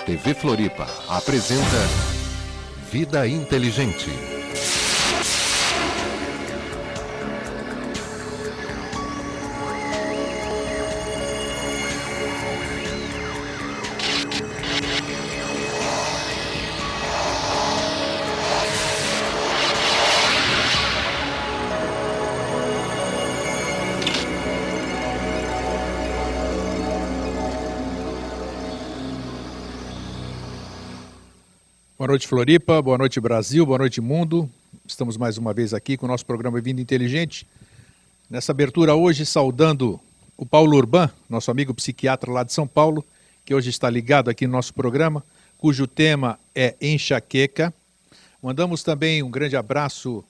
TV Floripa apresenta Vida Inteligente. Boa noite, Floripa, boa noite, Brasil, boa noite, mundo. Estamos mais uma vez aqui com o nosso programa Vida Inteligente. Nessa abertura hoje, saudando o Paulo Urban, nosso amigo psiquiatra lá de São Paulo, que hoje está ligado aqui no nosso programa, cujo tema é enxaqueca. Mandamos também um grande abraço.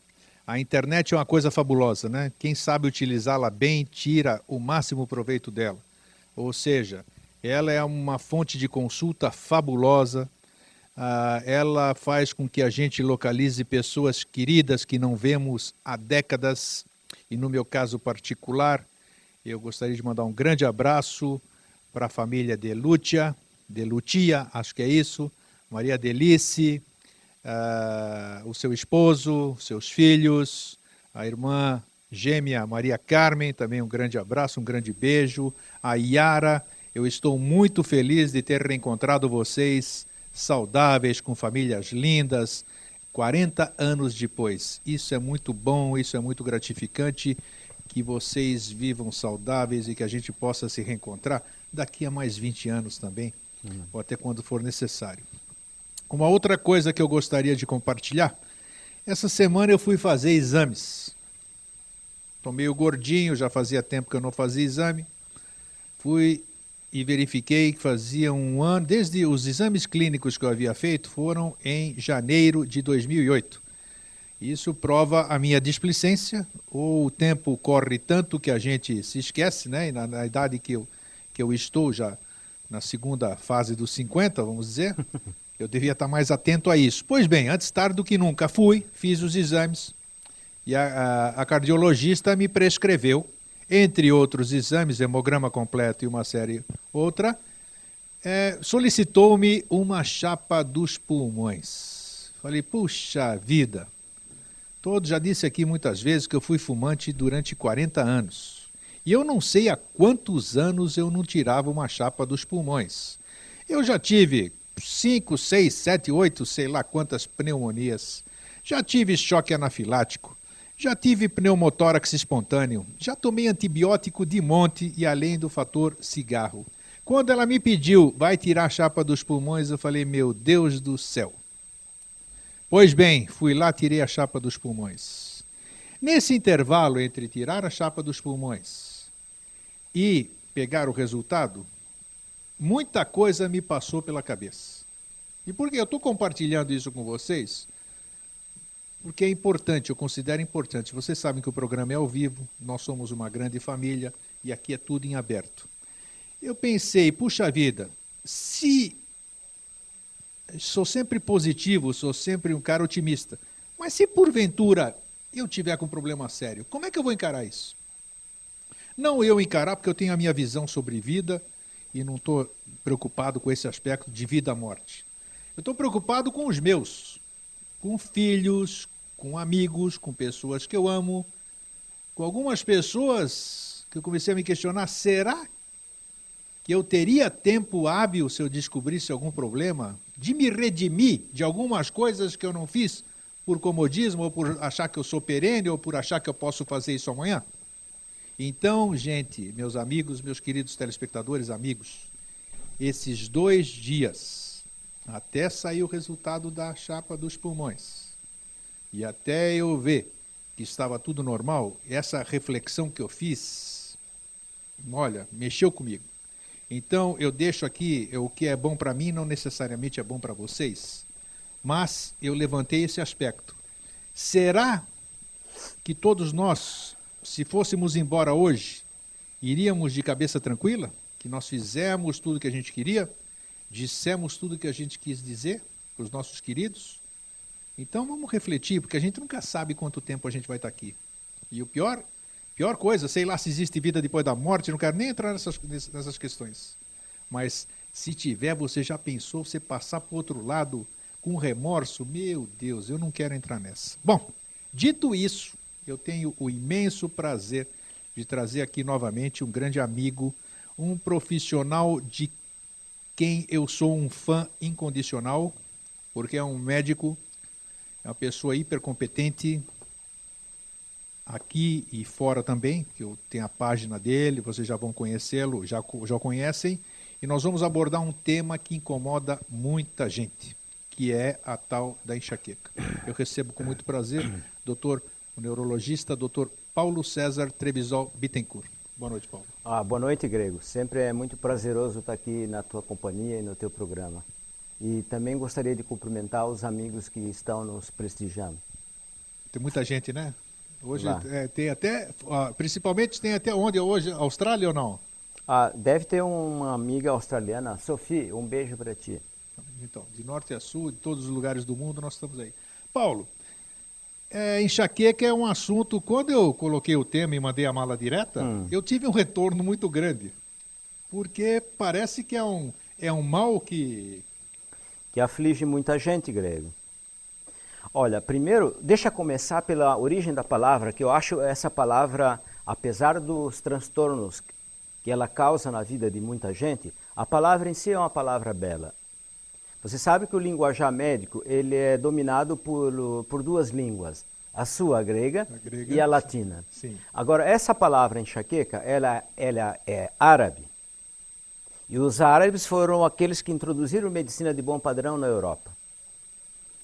A internet é uma coisa fabulosa, né? Quem sabe utilizá-la bem, tira o máximo proveito dela. Ou seja, ela é uma fonte de consulta fabulosa. Ela faz com que a gente localize pessoas queridas que não vemos há décadas. E no meu caso particular, eu gostaria de mandar um grande abraço para a família de Lutia, acho que é isso, Maria Delice, o seu esposo, seus filhos, a irmã gêmea Maria Carmen, também um grande abraço, um grande beijo. A Yara, eu estou muito feliz de ter reencontrado vocês, saudáveis, com famílias lindas, 40 anos depois. Isso é muito bom, isso é muito gratificante, que vocês vivam saudáveis e que a gente possa se reencontrar daqui a mais 20 anos também, ou até quando for necessário. Uma outra coisa que eu gostaria de compartilhar, essa semana eu fui fazer exames. Estou meio gordinho, já fazia tempo que eu não fazia exame. Fui e verifiquei que fazia um ano, desde os exames clínicos que eu havia feito, foram em janeiro de 2008. Isso prova a minha displicência, ou o tempo corre tanto que a gente se esquece, né? E na idade que eu estou já, na segunda fase dos 50, vamos dizer, eu devia estar mais atento a isso. Pois bem, antes tarde do que nunca fui, fiz os exames, e a cardiologista me prescreveu, entre outros exames, hemograma completo e uma série outra, solicitou-me uma chapa dos pulmões. Falei, puxa vida, já disse aqui muitas vezes que eu fui fumante durante 40 anos. E eu não sei há quantos anos eu não tirava uma chapa dos pulmões. Eu já tive 5, 6, 7, 8, sei lá quantas pneumonias. Já tive choque anafilático. Já tive pneumotórax espontâneo, já tomei antibiótico de monte e além do fator cigarro. Quando ela me pediu, vai tirar a chapa dos pulmões, eu falei, meu Deus do céu. Pois bem, fui lá, tirei a chapa dos pulmões. Nesse intervalo entre tirar a chapa dos pulmões e pegar o resultado, muita coisa me passou pela cabeça. E por que eu estou compartilhando isso com vocês? Porque é importante, eu considero importante. Vocês sabem que o programa é ao vivo, nós somos uma grande família e aqui é tudo em aberto. Eu pensei, puxa vida, se sou sempre positivo, sou sempre um cara otimista, mas se porventura eu tiver com um problema sério, como é que eu vou encarar isso? Não eu encarar porque eu tenho a minha visão sobre vida e não estou preocupado com esse aspecto de vida à morte. Eu estou preocupado com os meus, com filhos, com amigos, com pessoas que eu amo, com algumas pessoas que eu comecei a me questionar, será que eu teria tempo hábil, se eu descobrisse algum problema, de me redimir de algumas coisas que eu não fiz por comodismo, ou por achar que eu sou perene, ou por achar que eu posso fazer isso amanhã? Então, gente, meus amigos, meus queridos telespectadores, amigos, esses 2 dias, até sair o resultado da chapa dos pulmões, e até eu ver que estava tudo normal, essa reflexão que eu fiz, olha, mexeu comigo. Então, eu deixo aqui, o que é bom para mim não necessariamente é bom para vocês, mas eu levantei esse aspecto. Será que todos nós, se fôssemos embora hoje, iríamos de cabeça tranquila? Que nós fizemos tudo o que a gente queria? Dissemos tudo o que a gente quis dizer para os nossos queridos? Então vamos refletir, porque a gente nunca sabe quanto tempo a gente vai estar aqui. E o pior coisa, sei lá se existe vida depois da morte, não quero nem entrar nessas questões. Mas Se tiver, você já pensou você passar para o outro lado com remorso? Meu Deus, eu não quero entrar nessa. Bom, dito isso, eu tenho o imenso prazer de trazer aqui novamente um grande amigo, um profissional de quem eu sou um fã incondicional, porque é um médico, é uma pessoa hipercompetente, aqui e fora também, que eu tenho a página dele, vocês já vão conhecê-lo, já conhecem, e nós vamos abordar um tema que incomoda muita gente, que é a tal da enxaqueca. Eu recebo com muito prazer o neurologista, doutor Paulo César Trebisol Bittencourt. Boa noite, Paulo. Boa noite, Grego. Sempre é muito prazeroso estar aqui na tua companhia e no teu programa. E também gostaria de cumprimentar os amigos que estão nos prestigiando. Tem muita gente, né? Hoje tem até, principalmente tem até onde hoje? Austrália ou não? Deve ter uma amiga australiana, Sophie, um beijo para ti. Então, de norte a sul, de todos os lugares do mundo, nós estamos aí. Paulo, enxaqueca é um assunto, quando eu coloquei o tema e mandei a mala direta, eu tive um retorno muito grande, porque parece que é um mal que aflige muita gente, Grego. Olha, primeiro, deixa começar pela origem da palavra, que eu acho essa palavra, apesar dos transtornos que ela causa na vida de muita gente, a palavra em si é uma palavra bela. Você sabe que o linguajar médico ele é dominado por duas línguas, a sua, a grega e a latina. Sim. Agora, essa palavra enxaqueca, ela é árabe. E os árabes foram aqueles que introduziram medicina de bom padrão na Europa.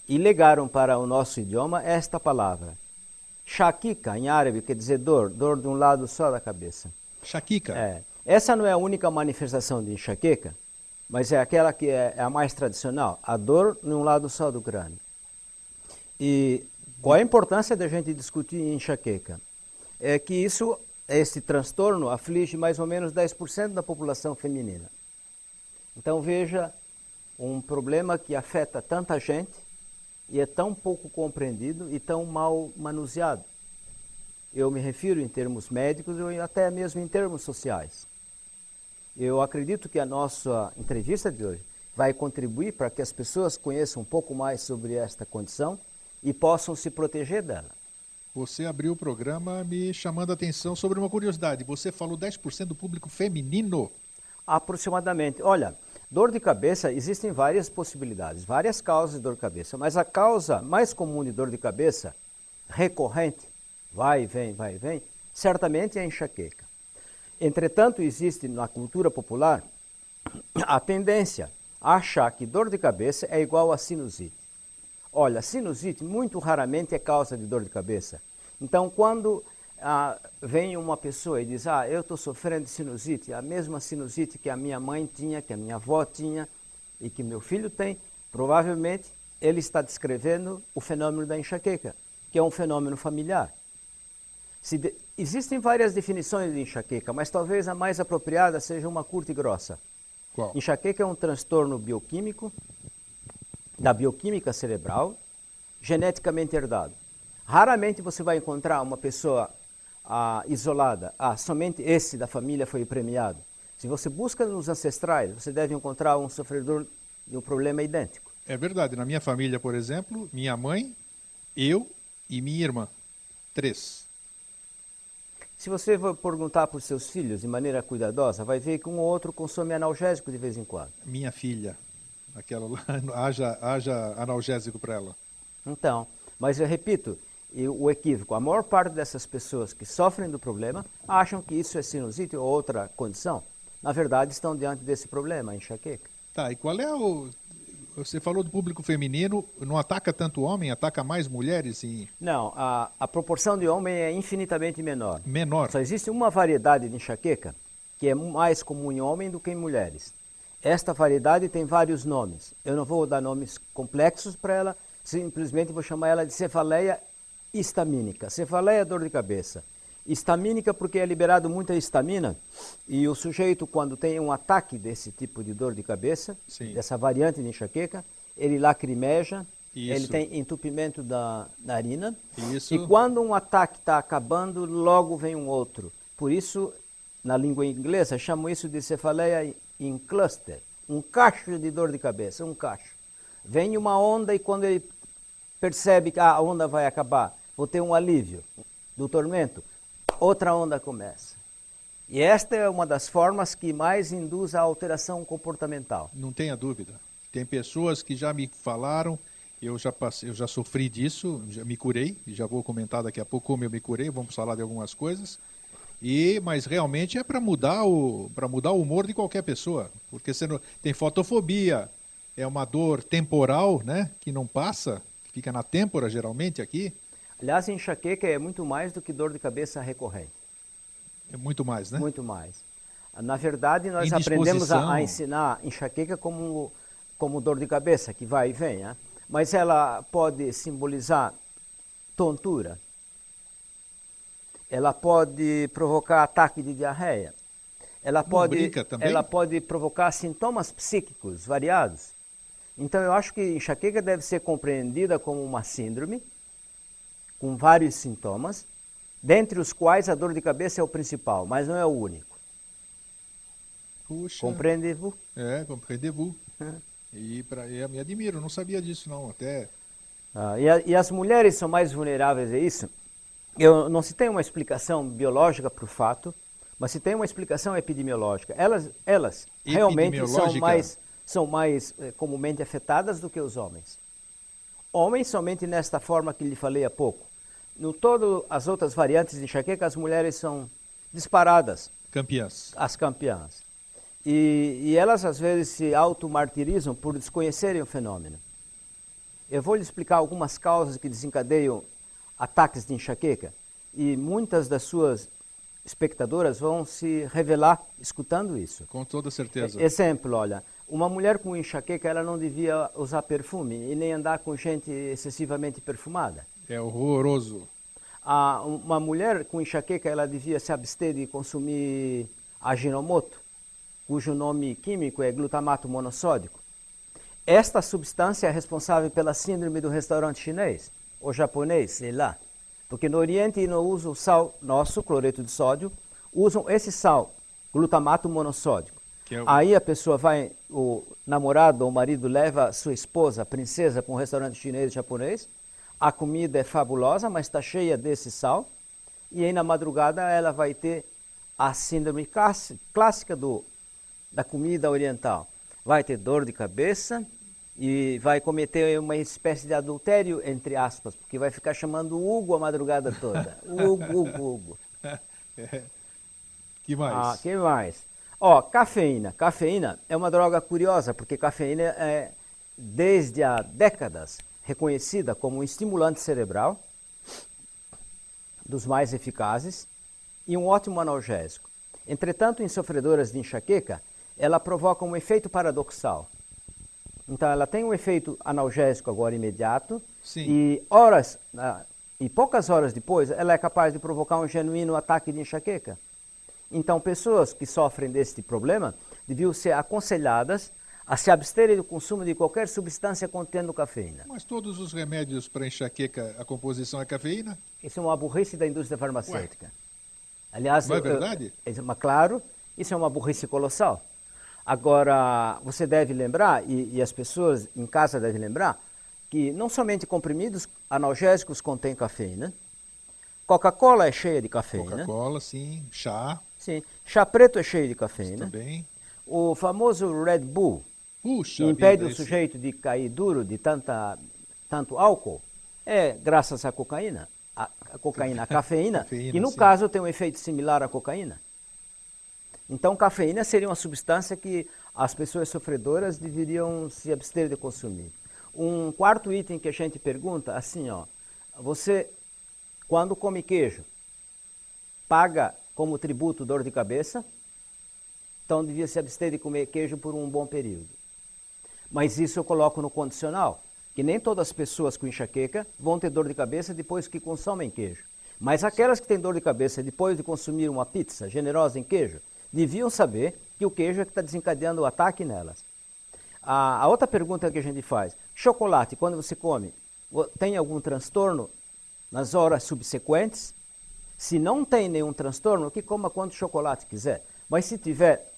E legaram para o nosso idioma esta palavra. Shakika, em árabe, quer dizer dor de um lado só da cabeça. Shakika. Essa não é a única manifestação de enxaqueca, mas é aquela que é a mais tradicional, a dor em um lado só do crânio. E qual é a importância da gente discutir enxaqueca? É que esse transtorno aflige mais ou menos 10% da população feminina. Então veja, um problema que afeta tanta gente e é tão pouco compreendido e tão mal manuseado. Eu me refiro em termos médicos ou até mesmo em termos sociais. Eu acredito que a nossa entrevista de hoje vai contribuir para que as pessoas conheçam um pouco mais sobre esta condição e possam se proteger dela. Você abriu o programa me chamando a atenção sobre uma curiosidade. Você falou 10% do público feminino? Aproximadamente. Olha, dor de cabeça, existem várias possibilidades, várias causas de dor de cabeça, mas a causa mais comum de dor de cabeça, recorrente, vai e vem, certamente é a enxaqueca. Entretanto, existe na cultura popular a tendência a achar que dor de cabeça é igual a sinusite. Olha, sinusite muito raramente é causa de dor de cabeça. Então, quando vem uma pessoa e diz, eu estou sofrendo de sinusite, a mesma sinusite que a minha mãe tinha, que a minha avó tinha e que meu filho tem, provavelmente ele está descrevendo o fenômeno da enxaqueca, que é um fenômeno familiar. Existem várias definições de enxaqueca, mas talvez a mais apropriada seja uma curta e grossa. Qual? Enxaqueca é um transtorno bioquímico, da bioquímica cerebral, geneticamente herdado. Raramente você vai encontrar uma pessoa isolada, somente esse da família foi premiado. Se você busca nos ancestrais, você deve encontrar um sofredor de um problema idêntico. É verdade. Na minha família, por exemplo, minha mãe, eu e minha irmã. 3. Se você for perguntar para os seus filhos de maneira cuidadosa, vai ver que um ou outro consome analgésico de vez em quando. Minha filha, aquela lá, haja analgésico para ela. Então, mas eu repito, o equívoco, a maior parte dessas pessoas que sofrem do problema acham que isso é sinusite ou outra condição. Na verdade, estão diante desse problema, a enxaqueca. Tá, e qual é você falou do público feminino, não ataca tanto homem, ataca mais mulheres? Não, a proporção de homem é infinitamente menor. Menor? Só existe uma variedade de enxaqueca que é mais comum em homens do que em mulheres. Esta variedade tem vários nomes. Eu não vou dar nomes complexos para ela, simplesmente vou chamar ela de cefaleia histamínica. Cefaleia é dor de cabeça. Histamínica porque é liberado muita histamina e o sujeito, quando tem um ataque desse tipo de dor de cabeça, dessa variante de enxaqueca, ele lacrimeja, ele tem entupimento da narina. Isso. E quando um ataque está acabando, logo vem um outro. Por isso, na língua inglesa, chamam isso de cefaleia in cluster. um cacho de dor de cabeça, um cacho. Vem uma onda e quando ele percebe que a onda vai acabar, vou ter um alívio do tormento, outra onda começa. E esta é uma das formas que mais induz a alteração comportamental. Não tenha dúvida. Tem pessoas que já me falaram, eu já sofri disso, já me curei, e já vou comentar daqui a pouco como eu me curei, vamos falar de algumas coisas. Mas realmente é para mudar o humor de qualquer pessoa, porque você não, tem fotofobia, é uma dor temporal, né, que não passa, fica na têmpora geralmente aqui. Aliás, enxaqueca é muito mais do que dor de cabeça recorrente. É muito mais, né? Muito mais. Na verdade, nós aprendemos a ensinar enxaqueca como dor de cabeça, que vai e vem, né? Mas ela pode simbolizar tontura. Ela pode provocar ataque de diarreia. Ela pode provocar sintomas psíquicos variados. Então, eu acho que enxaqueca deve ser compreendida como uma síndrome, com vários sintomas, dentre os quais a dor de cabeça é o principal, mas não é o único. Puxa. Compreendez-vous? Compreendez-vous. Eu me admiro, não sabia disso não, até... E as mulheres são mais vulneráveis a isso? Não se tem uma explicação biológica para o fato, mas se tem uma explicação epidemiológica. Elas realmente são mais comumente afetadas do que os homens. Homens somente nesta forma que lhe falei há pouco. No todo, as outras variantes de enxaqueca, as mulheres são disparadas. Campeãs. As campeãs. E elas, às vezes, se automartirizam por desconhecerem o fenômeno. Eu vou lhe explicar algumas causas que desencadeiam ataques de enxaqueca. E muitas das suas espectadoras vão se revelar escutando isso. Com toda certeza. Exemplo, olha, uma mulher com enxaqueca, ela não devia usar perfume e nem andar com gente excessivamente perfumada. É horroroso. Uma mulher com enxaqueca, ela devia se abster de consumir aginomoto, cujo nome químico é glutamato monossódico. Esta substância é responsável pela síndrome do restaurante chinês, ou japonês, sei lá. Porque no Oriente não usam o sal nosso, cloreto de sódio, usam esse sal, glutamato monossódico. Aí a pessoa vai, o namorado ou o marido leva a sua esposa, a princesa, para um restaurante chinês e japonês. A comida é fabulosa, mas está cheia desse sal. E aí na madrugada ela vai ter a síndrome clássica da comida oriental. Vai ter dor de cabeça e vai cometer uma espécie de adultério, entre aspas, porque vai ficar chamando o Hugo a madrugada toda. Hugo. Que mais? Que mais? Cafeína. Cafeína é uma droga curiosa, porque cafeína é, desde há décadas, reconhecida como um estimulante cerebral, dos mais eficazes, e um ótimo analgésico. Entretanto, em sofredoras de enxaqueca, ela provoca um efeito paradoxal. Então, ela tem um efeito analgésico agora imediato, Sim. E poucas horas depois, ela é capaz de provocar um genuíno ataque de enxaqueca. Então, pessoas que sofrem deste problema deviam ser aconselhadas a se absterem do consumo de qualquer substância contendo cafeína. Mas todos os remédios para enxaqueca, a composição é cafeína? Isso é uma burrice da indústria farmacêutica. Aliás, não é verdade? Claro, isso é uma burrice colossal. Agora, você deve lembrar, e as pessoas em casa devem lembrar, que não somente comprimidos analgésicos contêm cafeína, Coca-Cola é cheia de cafeína. Coca-Cola, sim. Chá. Sim. Chá preto é cheio de cafeína. Também. O famoso Red Bull, Puxa, que impede o sujeito de cair duro de tanto álcool, é graças à cocaína. A cafeína, que no caso tem um efeito similar à cocaína. Então, cafeína seria uma substância que as pessoas sofredoras deveriam se abster de consumir. Um quarto item que a gente pergunta, assim, você, quando come queijo, paga como tributo dor de cabeça? Então, devia se abster de comer queijo por um bom período. Mas isso eu coloco no condicional, que nem todas as pessoas com enxaqueca vão ter dor de cabeça depois que consomem queijo. Mas aquelas que têm dor de cabeça depois de consumir uma pizza generosa em queijo, deviam saber que o queijo é que está desencadeando o ataque nelas. A outra pergunta que a gente faz, chocolate, quando você come, tem algum transtorno nas horas subsequentes? Se não tem nenhum transtorno, que coma quanto chocolate quiser. Mas se tiver,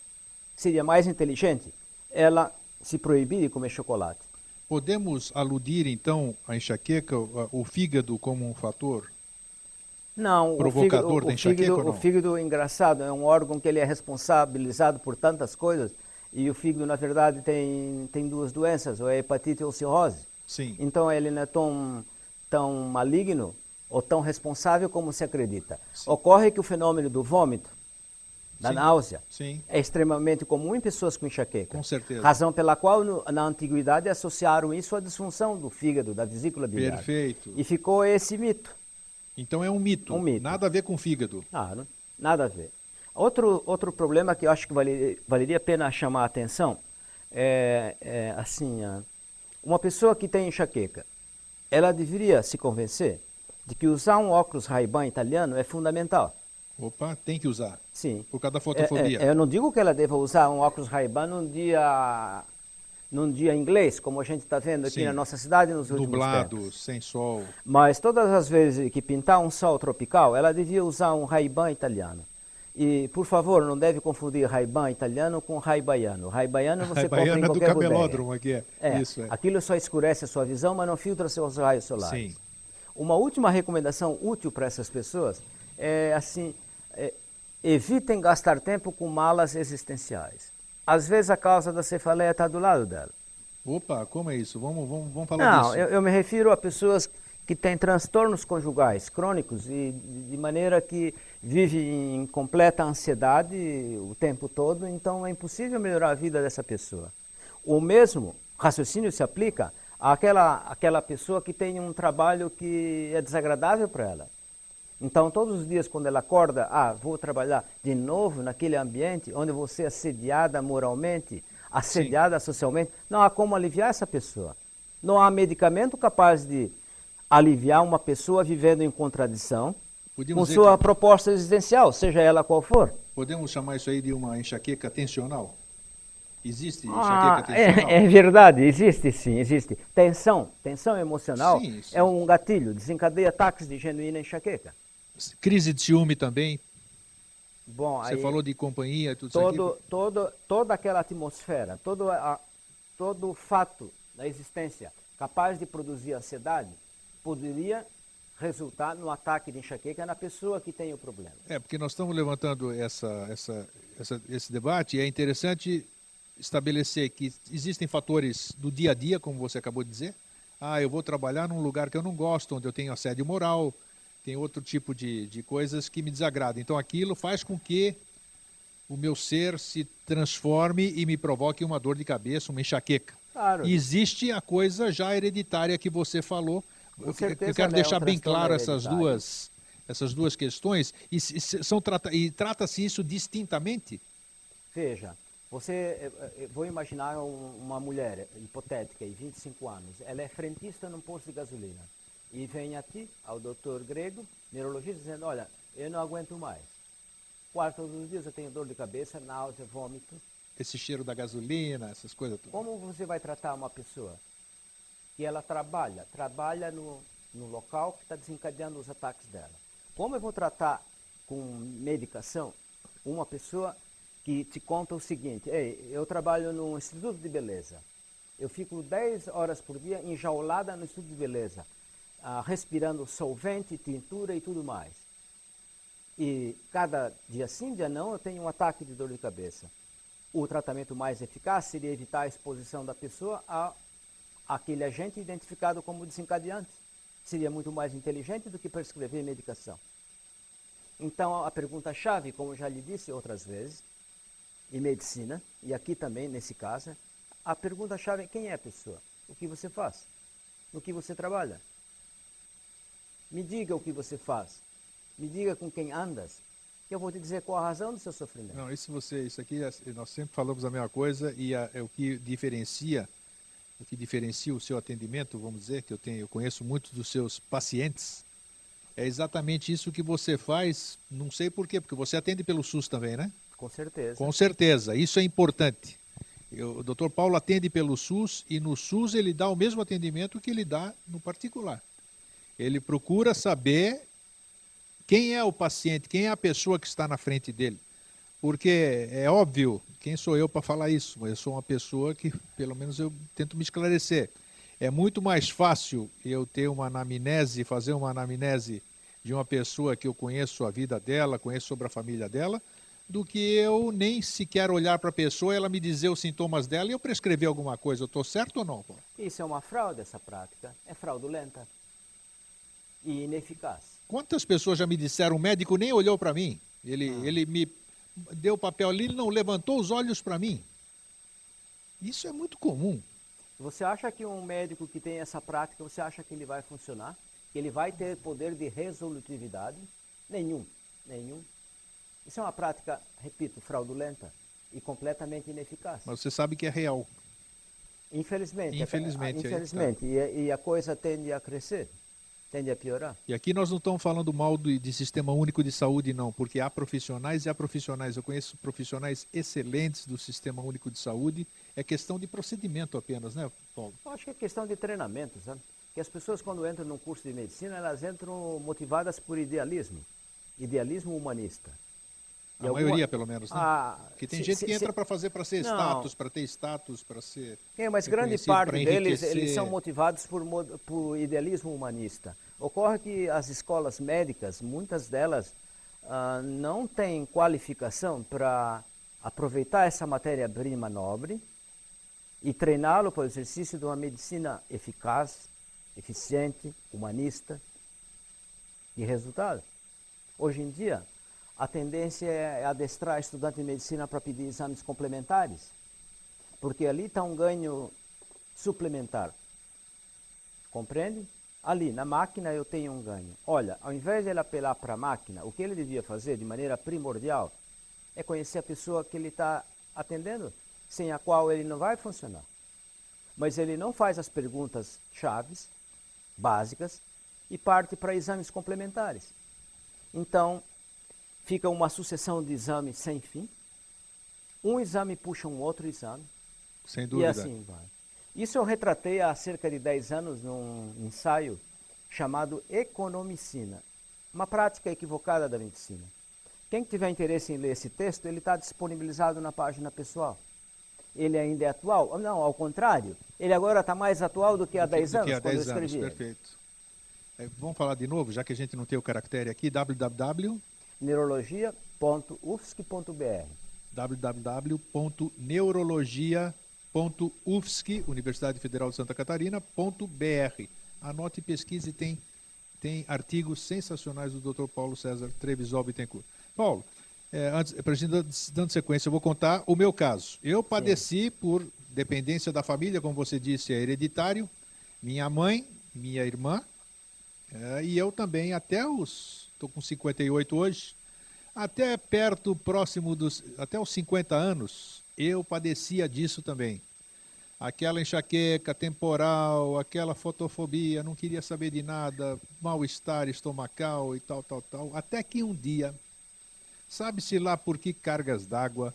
seria mais inteligente ela se proibir de comer chocolate. Podemos aludir, então, à enxaqueca, o fígado como um fator Não, provocador da enxaqueca ou não? o fígado, engraçado, é um órgão que ele é responsabilizado por tantas coisas, e o fígado, na verdade, tem duas doenças, ou é hepatite ou cirrose. Sim. Então, ele não é tão maligno ou tão responsável como se acredita. Sim. Ocorre que o fenômeno do vômito, da Sim. náusea, Sim. é extremamente comum em pessoas com enxaqueca. Com certeza. Razão pela qual, na antiguidade, associaram isso à disfunção do fígado, da vesícula biliar. Perfeito. E ficou esse mito. Então é um mito. Um mito. Nada a ver com o fígado. Nada a ver. Outro problema que eu acho que valeria a pena chamar a atenção é assim, uma pessoa que tem enxaqueca, ela deveria se convencer de que usar um óculos Ray-Ban italiano é fundamental. Opa, tem que usar. Sim. Por causa da fotofobia. Eu não digo que ela deva usar um óculos Ray-Ban num dia inglês, como a gente está vendo aqui Sim. na nossa cidade nos últimos Nublado, tempos. sem sol. Mas todas as vezes que pintar um sol tropical, ela devia usar um Ray-Ban italiano. E, por favor, não deve confundir Ray-Ban italiano com Ray-Baiano. Ray-Baiano você compra em do qualquer bodega. camelódromo aqui. Isso é. Aquilo só escurece a sua visão, mas não filtra seus raios solares. Sim. Uma última recomendação útil para essas pessoas é assim, evitem gastar tempo com malas existenciais. Às vezes a causa da cefaleia está do lado dela. Opa, como é isso? Vamos falar disso. Não, eu me refiro a pessoas que têm transtornos conjugais crônicos e de maneira que vivem em completa ansiedade o tempo todo, então é impossível melhorar a vida dessa pessoa. O mesmo raciocínio se aplica àquela pessoa que tem um trabalho que é desagradável para ela. Então, todos os dias, quando ela acorda, vou trabalhar de novo naquele ambiente onde vou ser assediada moralmente, assediada socialmente, não há como aliviar essa pessoa. Não há medicamento capaz de aliviar uma pessoa vivendo em contradição com sua proposta existencial, seja ela qual for. Podemos chamar isso aí de uma enxaqueca tensional? Existe enxaqueca tensional? É verdade, existe sim, existe. Tensão emocional Sim. é um gatilho, desencadeia ataques de genuína enxaqueca. Crise de ciúme também. Bom, Você falou de companhia, tudo toda isso aquela atmosfera, todo o fato da existência capaz de produzir ansiedade poderia resultar no ataque de enxaqueca na pessoa que tem o problema. Porque nós estamos levantando esse debate e é interessante estabelecer que existem fatores do dia a dia, como você acabou de dizer. Eu vou trabalhar num lugar que eu não gosto, onde eu tenho assédio moral, tem outro tipo de coisas que me desagradam. Então aquilo faz com que o meu ser se transforme e me provoque uma dor de cabeça, uma enxaqueca. Claro. E existe a coisa já hereditária que você falou. Eu quero deixar bem claro essas duas questões. E trata-se isso distintamente? Veja, vou imaginar uma mulher hipotética, de 25 anos. Ela é frentista num posto de gasolina. E vem aqui ao doutor Grego, neurologista, dizendo, olha, eu não aguento mais. Todos os dias eu tenho dor de cabeça, náusea, vômito. Esse cheiro da gasolina, essas coisas todas. Como você vai tratar uma pessoa que ela trabalha no local que está desencadeando os ataques dela? Como eu vou tratar com medicação uma pessoa que te conta o seguinte, eu trabalho no Instituto de Beleza, eu fico 10 horas por dia enjaulada no Instituto de Beleza, respirando solvente, tintura e tudo mais. E cada dia sim, dia não, eu tenho um ataque de dor de cabeça. O tratamento mais eficaz seria evitar a exposição da pessoa àquele agente identificado como desencadeante. Seria muito mais inteligente do que prescrever medicação. Então, a pergunta-chave, como eu já lhe disse outras vezes, em medicina, e aqui também nesse caso, a pergunta-chave é quem é a pessoa? O que você faz? No que você trabalha? Me diga o que você faz. Me diga com quem andas. Que eu vou te dizer qual a razão do seu sofrimento. Não, isso aqui, nós sempre falamos a mesma coisa e é o que diferencia o seu atendimento, vamos dizer, que eu conheço muitos dos seus pacientes, é exatamente isso que você faz, não sei por quê, porque você atende pelo SUS também, né? Com certeza. Com certeza, isso é importante. O Dr. Paulo atende pelo SUS e no SUS ele dá o mesmo atendimento que ele dá no particular. Ele procura saber quem é o paciente, quem é a pessoa que está na frente dele. Porque é óbvio, quem sou eu para falar isso? Mas eu sou uma pessoa que, pelo menos, eu tento me esclarecer. É muito mais fácil eu ter uma anamnese, fazer uma anamnese de uma pessoa que eu conheço a vida dela, conheço sobre a família dela, do que eu nem sequer olhar para a pessoa, ela me dizer os sintomas dela e eu prescrever alguma coisa. Eu estou certo ou não, Paulo? Isso é uma fraude, essa prática. É fraudulenta e ineficaz. Quantas pessoas já me disseram, o médico nem olhou para mim, ele me deu o papel ali, ele não levantou os olhos para mim. Isso é muito comum. Você acha que um médico que tem essa prática, você acha que ele vai funcionar? Que ele vai ter poder de resolutividade? Nenhum, nenhum. Isso é uma prática, repito, fraudulenta e completamente ineficaz. Mas você sabe que é real. Infelizmente. Infelizmente. Infelizmente. E a coisa tende a crescer, tende a piorar. E aqui nós não estamos falando mal de Sistema Único de Saúde, não, porque há profissionais e há profissionais. Eu conheço profissionais excelentes do Sistema Único de Saúde. É questão de procedimento apenas, né, Paulo? Eu acho que é questão de treinamento, sabe? Que as pessoas, quando entram num curso de medicina, elas entram motivadas por idealismo humanista. A maioria, pelo menos, né? Porque tem gente que entra para fazer, para ser status, para ter status, para ser. Mas grande parte deles, eles são motivados por idealismo humanista. Ocorre que as escolas médicas, muitas delas, não têm qualificação para aproveitar essa matéria-prima nobre e treiná-lo para o exercício de uma medicina eficaz, eficiente, humanista e resultado. Hoje em dia, a tendência é adestrar estudante de medicina para pedir exames complementares, porque ali está um ganho suplementar. Compreende? Ali, na máquina, eu tenho um ganho. Olha, ao invés de ele apelar para a máquina, o que ele devia fazer de maneira primordial é conhecer a pessoa que ele está atendendo, sem a qual ele não vai funcionar. Mas ele não faz as perguntas chaves, básicas, e parte para exames complementares. Então, fica uma sucessão de exames sem fim. Um exame puxa um outro exame. Sem dúvida. E assim vai. Isso eu retratei há cerca de 10 anos num ensaio chamado economicina. Uma prática equivocada da medicina. Quem tiver interesse em ler esse texto, ele está disponibilizado na página pessoal. Ele ainda é atual? Não, ao contrário. Ele agora está mais atual do que há 10 anos, quando eu escrevi. Perfeito. Vamos falar de novo, já que a gente não tem o caractere aqui, neurologia.ufsc.br www.neurologia.ufsc, Universidade Federal de Santa Catarina.br. Anote e pesquise, tem artigos sensacionais do Dr. Paulo César Trevisol Bittencourt. Paulo, para a gente dando sequência, eu vou contar o meu caso. Eu padeci por dependência da família, como você disse, é hereditário. Minha mãe, minha irmã, e eu também, estou com 58 hoje, até até os 50 anos, eu padecia disso também. Aquela enxaqueca temporal, aquela fotofobia, não queria saber de nada, mal-estar estomacal e tal. Até que um dia, sabe-se lá por que cargas d'água,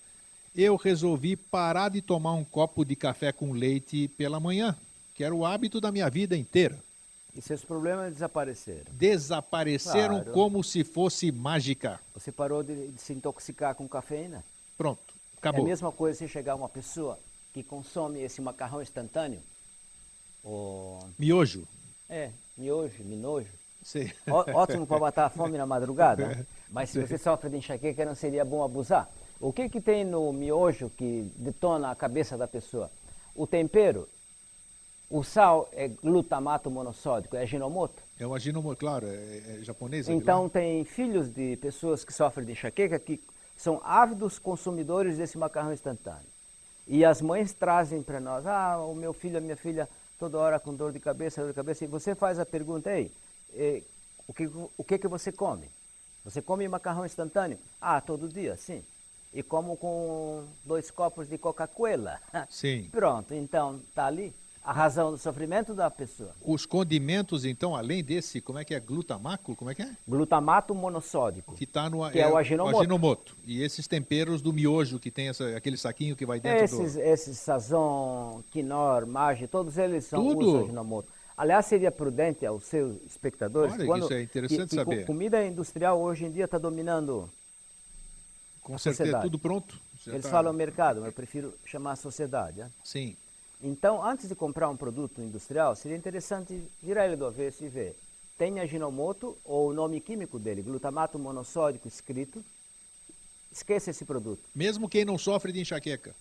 eu resolvi parar de tomar um copo de café com leite pela manhã, que era o hábito da minha vida inteira. E seus problemas desapareceram? Desapareceram, claro, como se fosse mágica. Você parou de se intoxicar com cafeína? Pronto, acabou. É a mesma coisa se chegar uma pessoa que consome esse macarrão instantâneo. Miojo. Miojo, minojo. Sim. Ótimo para matar a fome na madrugada, mas se você sofre de enxaqueca, não seria bom abusar. O que tem no miojo que detona a cabeça da pessoa? O tempero. O sal é glutamato monossódico, é Ajinomoto? É um Ajinomoto, claro, é japonês. Então tem filhos de pessoas que sofrem de enxaqueca que são ávidos consumidores desse macarrão instantâneo. E as mães trazem para nós, o meu filho, a minha filha, toda hora com dor de cabeça, e você faz a pergunta, o que você come? Você come macarrão instantâneo? Todo dia, sim. E como com 2 copos de Coca-Cola? Sim. Pronto, então está ali a razão do sofrimento da pessoa. Os condimentos, então, além desse, como é que é? Glutamaco? Como é que é? Glutamato monossódico. Que tá no, que é o Ajinomoto. Ajinomoto. E esses temperos do miojo, que tem aquele saquinho que vai dentro Esses Sazon, Quinor, Maggi, todos eles são uso Ajinomoto. Aliás, seria prudente aos seus espectadores... Olha, isso é interessante saber. Comida industrial hoje em dia está dominando Com a certeza, sociedade. tudo pronto? Já Eles tá- falam mercado, mas eu prefiro chamar sociedade. Né? Sim, Então, antes de comprar um produto industrial, seria interessante virar ele do avesso e ver. Tem Ajinomoto ou o nome químico dele, glutamato monossódico escrito. Esqueça esse produto. mesmo quem não sofre de enxaqueca.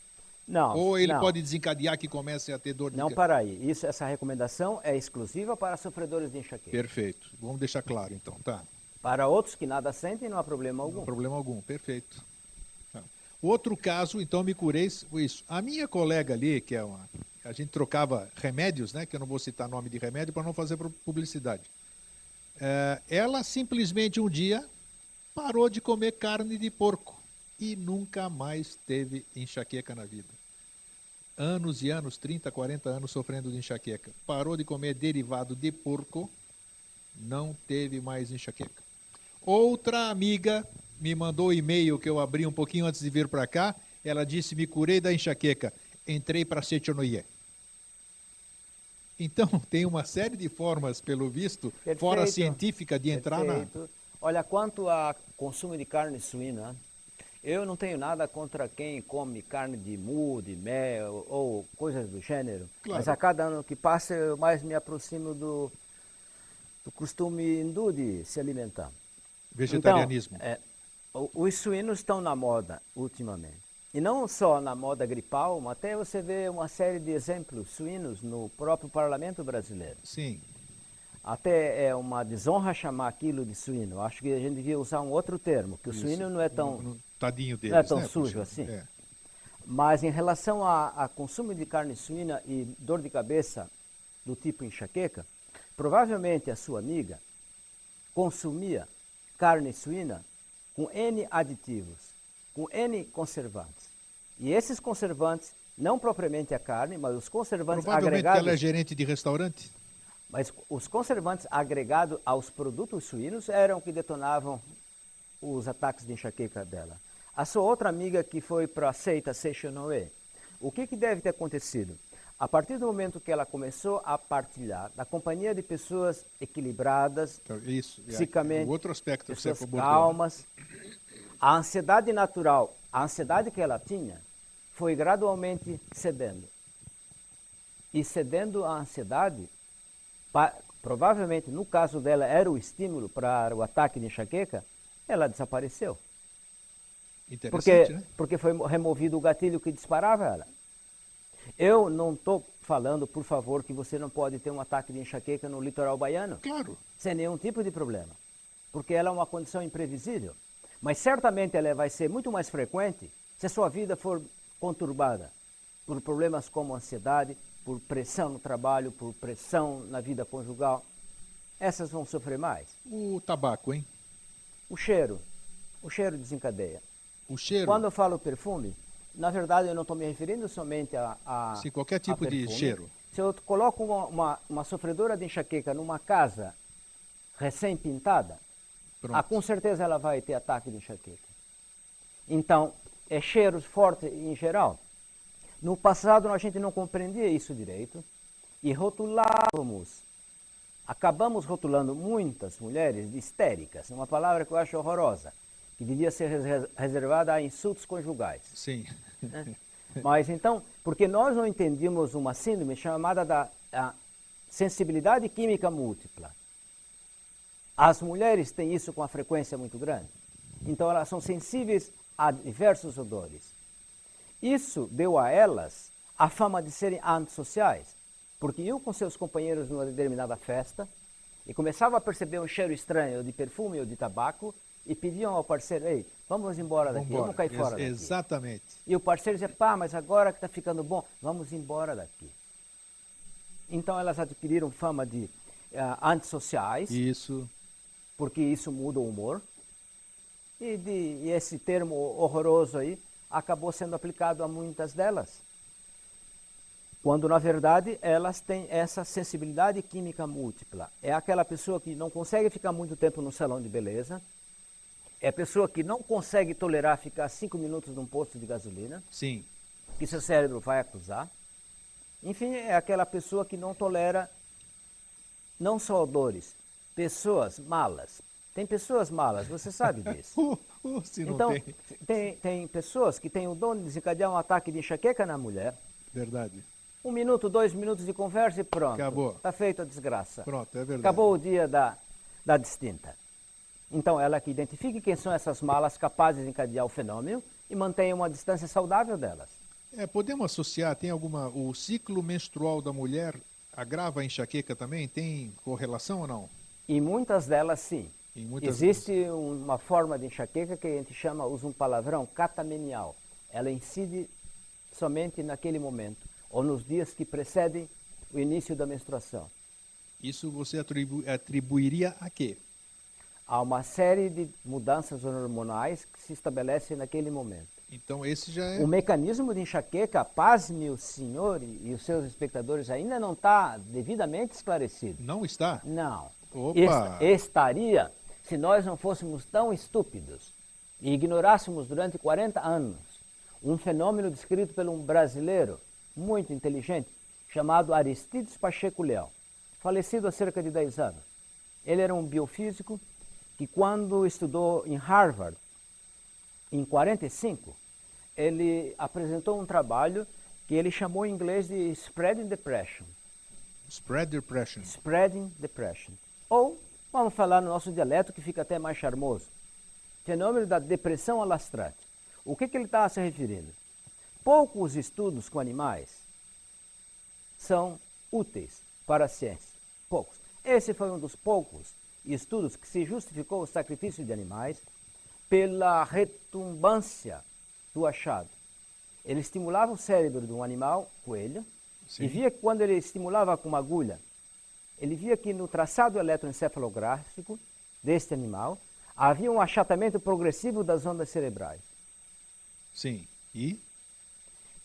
Não, Ou ele não. pode desencadear que comece a ter dor de Não para aí. Essa recomendação é exclusiva para sofredores de enxaqueca. Perfeito. Vamos deixar claro, então, tá? Para outros que nada sentem, não há problema Não algum. há problema algum, perfeito. Tá. Outro caso, então, me curei foi isso. A minha colega ali, que é uma... A gente trocava remédios, né? Que eu não vou citar nome de remédio para não fazer publicidade. Ela simplesmente um dia parou de comer carne de porco e nunca mais teve enxaqueca na vida. Anos e anos, 30, 40 anos sofrendo de enxaqueca. Parou de comer derivado de porco, não teve mais enxaqueca. Outra amiga me mandou um e-mail que eu abri um pouquinho antes de vir para cá. Ela disse: me curei da enxaqueca, entrei para Sechonoye. Então, tem uma série de formas, pelo visto, Perfeito, fora a científica, de entrar na... perfeito. Olha, quanto a consumo de carne suína, eu não tenho nada contra quem come carne de mu, de mel ou coisas do gênero. Claro. Mas a cada ano que passa, eu mais me aproximo do costume hindu de se alimentar. Vegetarianismo. Então, os suínos estão na moda ultimamente. E não só na moda gripal, mas até você vê uma série de exemplos suínos no próprio parlamento brasileiro. Sim. Até é uma desonra chamar aquilo de suíno. Acho que a gente devia usar um outro termo, que o Isso. suíno não é tão, Tadinho deles, não é tão né, sujo puxa? assim. É. Mas em relação a consumo de carne suína e dor de cabeça do tipo enxaqueca, provavelmente a sua amiga consumia carne suína com N aditivos, com N conservantes. E esses conservantes, não propriamente a carne, mas os conservantes Provavelmente agregados... ela é gerente de restaurante. Mas os conservantes agregados aos produtos suínos eram que detonavam os ataques de enxaqueca dela. A sua outra amiga que foi para a seita Seishonoe, o que deve ter acontecido? A partir do momento que ela começou a partilhar da companhia de pessoas equilibradas, Isso, psicamente, o outro aspecto que você pessoas abordou, calmas, a ansiedade natural, a ansiedade que ela tinha, foi gradualmente cedendo. E cedendo à ansiedade, provavelmente no caso dela era o estímulo para o ataque de enxaqueca, ela desapareceu. Interessante, né? Porque foi removido o gatilho que disparava ela. Eu não estou falando, por favor, que você não pode ter um ataque de enxaqueca no litoral baiano. Claro. Sem nenhum tipo de problema. Porque ela é uma condição imprevisível. Mas certamente ela vai ser muito mais frequente se a sua vida for conturbada por problemas como ansiedade, por pressão no trabalho, por pressão na vida conjugal. Essas vão sofrer mais. O tabaco, hein? O cheiro desencadeia. O cheiro? Quando eu falo perfume, na verdade eu não estou me referindo somente a Sim, qualquer tipo de cheiro. Se eu coloco uma sofredora de enxaqueca numa casa recém-pintada, com certeza ela vai ter ataque de enxaqueca. Então, é cheiros fortes em geral. No passado a gente não compreendia isso direito e acabamos rotulando muitas mulheres de histéricas, uma palavra que eu acho horrorosa, que devia ser reservada a insultos conjugais. Sim. Né? Mas então, porque nós não entendíamos uma síndrome chamada da sensibilidade química múltipla. As mulheres têm isso com uma frequência muito grande. Então elas são sensíveis a diversos odores. Isso deu a elas a fama de serem antissociais, porque iam com seus companheiros numa determinada festa e começavam a perceber um cheiro estranho de perfume ou de tabaco e pediam ao parceiro: ei, vamos embora daqui, vamos cair fora daqui. Exatamente. E o parceiro dizia: pá, mas agora que está ficando bom, vamos embora daqui. Então elas adquiriram fama de antissociais. Isso. Porque isso muda o humor. E esse termo horroroso aí acabou sendo aplicado a muitas delas. Quando, na verdade, elas têm essa sensibilidade química múltipla. É aquela pessoa que não consegue ficar muito tempo no salão de beleza. É a pessoa que não consegue tolerar ficar 5 minutos num posto de gasolina. Sim. Que seu cérebro vai acusar. Enfim, é aquela pessoa que não tolera não só odores, pessoas malas. Tem pessoas malas, você sabe disso. Ou se não Então, tem. tem pessoas que têm o dom de desencadear um ataque de enxaqueca na mulher. Verdade. 1 minuto, 2 minutos de conversa e pronto. Acabou. Está feita a desgraça. Pronto, é verdade. Acabou o dia da distinta. Então, ela que identifique quem são essas malas capazes de encadear o fenômeno e mantenha uma distância saudável delas. Podemos associar, tem alguma. O ciclo menstrual da mulher agrava a enxaqueca também? Tem correlação ou não? E muitas delas, sim. Existe uma forma de enxaqueca que a gente chama, usa um palavrão, catamenial. Ela incide somente naquele momento, ou nos dias que precedem o início da menstruação. Isso você atribuiria a quê? Há uma série de mudanças hormonais que se estabelecem naquele momento. Então esse já é... O mecanismo de enxaqueca, pasme o senhor e os seus espectadores, ainda não está devidamente esclarecido. Não está? Não. Opa! Estaria se nós não fôssemos tão estúpidos e ignorássemos durante 40 anos um fenômeno descrito por um brasileiro muito inteligente chamado Aristides Pacheco Leão, falecido há cerca de 10 anos. Ele era um biofísico que, quando estudou em Harvard, em 45, ele apresentou um trabalho que ele chamou em inglês de Spreading Depression. Spread Depression. Spreading Depression. Ou, vamos falar no nosso dialeto que fica até mais charmoso, fenômeno da depressão alastrante. O que ele está se referindo? Poucos estudos com animais são úteis para a ciência. Poucos. Esse foi um dos poucos estudos que se justificou o sacrifício de animais pela retumbância do achado. Ele estimulava o cérebro de um animal, coelho, Sim. e via que quando ele estimulava com uma agulha, ele via que no traçado eletroencefalográfico deste animal havia um achatamento progressivo das ondas cerebrais. Sim. E?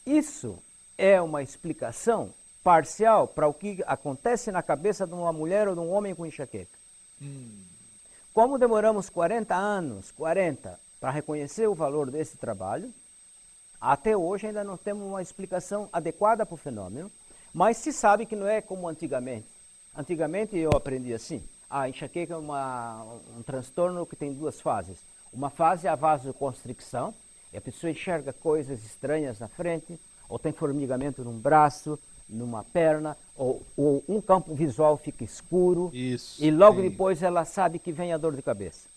Isso é uma explicação parcial para o que acontece na cabeça de uma mulher ou de um homem com enxaqueca. Como demoramos 40 anos, para reconhecer o valor desse trabalho, até hoje ainda não temos uma explicação adequada para o fenômeno, mas se sabe que não é como antigamente. Antigamente eu aprendi assim, a enxaqueca é um transtorno que tem 2 fases. Uma fase é a vasoconstricção, e a pessoa enxerga coisas estranhas na frente, ou tem formigamento num braço, numa perna, ou um campo visual fica escuro, Isso, e logo sim. depois ela sabe que vem a dor de cabeça.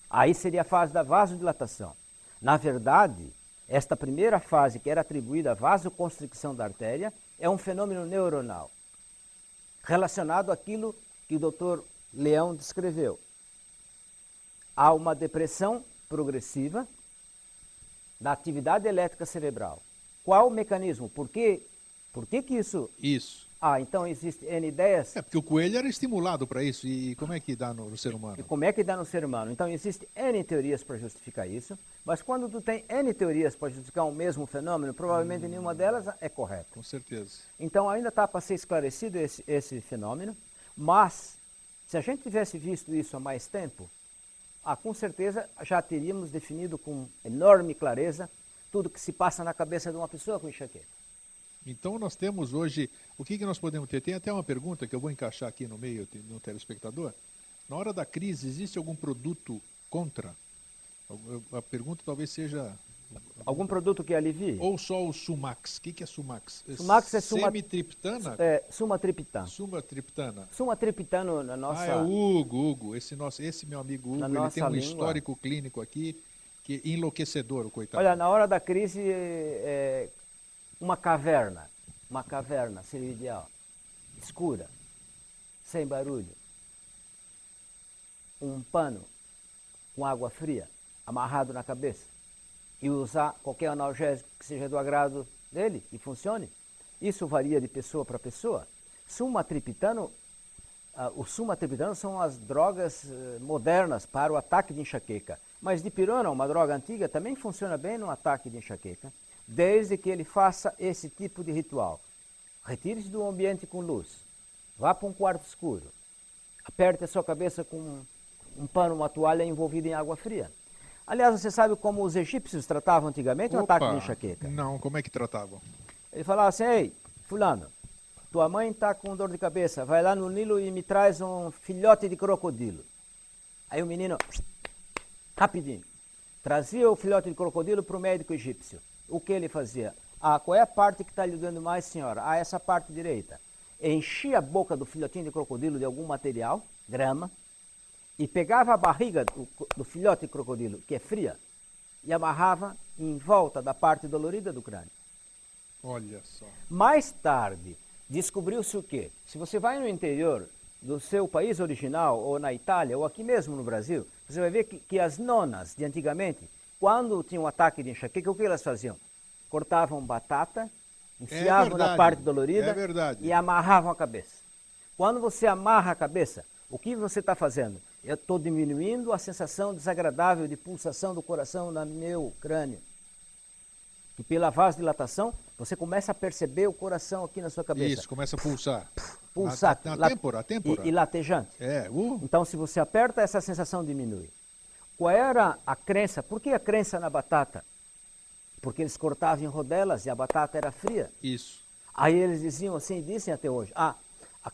Aí seria a fase da vasodilatação. Na verdade, esta primeira fase, que era atribuída à vasoconstricção da artéria, é um fenômeno neuronal, relacionado àquilo que o Dr. Leão descreveu. Há uma depressão progressiva da atividade elétrica cerebral. Qual o mecanismo? Por que isso? Isso. Então existe N ideias. Porque o coelho era estimulado para isso. E como é que dá no ser humano? E como é que dá no ser humano? Então existe N teorias para justificar isso, mas quando tu tem N teorias para justificar um mesmo fenômeno, provavelmente nenhuma delas é correta. Com certeza. Então ainda está para ser esclarecido esse fenômeno, mas se a gente tivesse visto isso há mais tempo, com certeza já teríamos definido com enorme clareza tudo que se passa na cabeça de uma pessoa com enxaqueca. Então nós temos hoje, o que nós podemos ter? Tem até uma pergunta que eu vou encaixar aqui no meio no telespectador. Na hora da crise, existe algum produto contra? A pergunta talvez seja... Algum produto que alivie? Ou só o Sumax. O que é Sumax? Sumax é semitriptana? Sumatriptan. Sumatriptana. Sumatriptano na nossa... é o Hugo. Esse meu amigo Hugo, ele tem um histórico clínico aqui que é enlouquecedor, o coitado. Olha, na hora da crise, uma caverna seria o ideal. Escura, sem barulho. Um pano com água fria, amarrado na cabeça. E usar qualquer analgésico que seja do agrado dele e funcione. Isso varia de pessoa para pessoa. Os sumatriptanos são as drogas modernas para o ataque de enxaqueca. Mas dipirona, uma droga antiga, também funciona bem no ataque de enxaqueca, desde que ele faça esse tipo de ritual. Retire-se do ambiente com luz, vá para um quarto escuro, aperte a sua cabeça com um pano, uma toalha envolvida em água fria. Aliás, você sabe como os egípcios tratavam antigamente o ataque de enxaqueca? Não, como é que tratavam? Ele falava assim: ei, fulano, tua mãe está com dor de cabeça, vai lá no Nilo e me traz um filhote de crocodilo. Aí o menino, rapidinho, Trazia o filhote de crocodilo para o médico egípcio. O que ele fazia? Ah, qual é a parte que está lhe doendo mais, senhora? Ah, essa parte direita. Enchia a boca do filhotinho de crocodilo de algum material, grama, e pegava a barriga do filhote de crocodilo, que é fria, e amarrava em volta da parte dolorida do crânio. Olha só. Mais tarde, descobriu-se o quê? Se você vai no interior do seu país original, ou na Itália, ou aqui mesmo no Brasil, você vai ver que as nonas de antigamente, quando tinham um ataque de enxaqueca, o que elas faziam? Cortavam batata, enfiavam na parte dolorida e amarravam a cabeça. Quando você amarra a cabeça, o que você está fazendo? Eu estou diminuindo a sensação desagradável de pulsação do coração no meu crânio. E pela vasodilatação, você começa a perceber o coração aqui na sua cabeça. Isso, começa a pulsar. Pulsar. A têmpora. E latejante. É. Então, se você aperta, essa sensação diminui. Qual era a crença? Por que a crença na batata? Porque eles cortavam em rodelas e a batata era fria. Isso. Aí eles diziam assim, dizem até hoje, a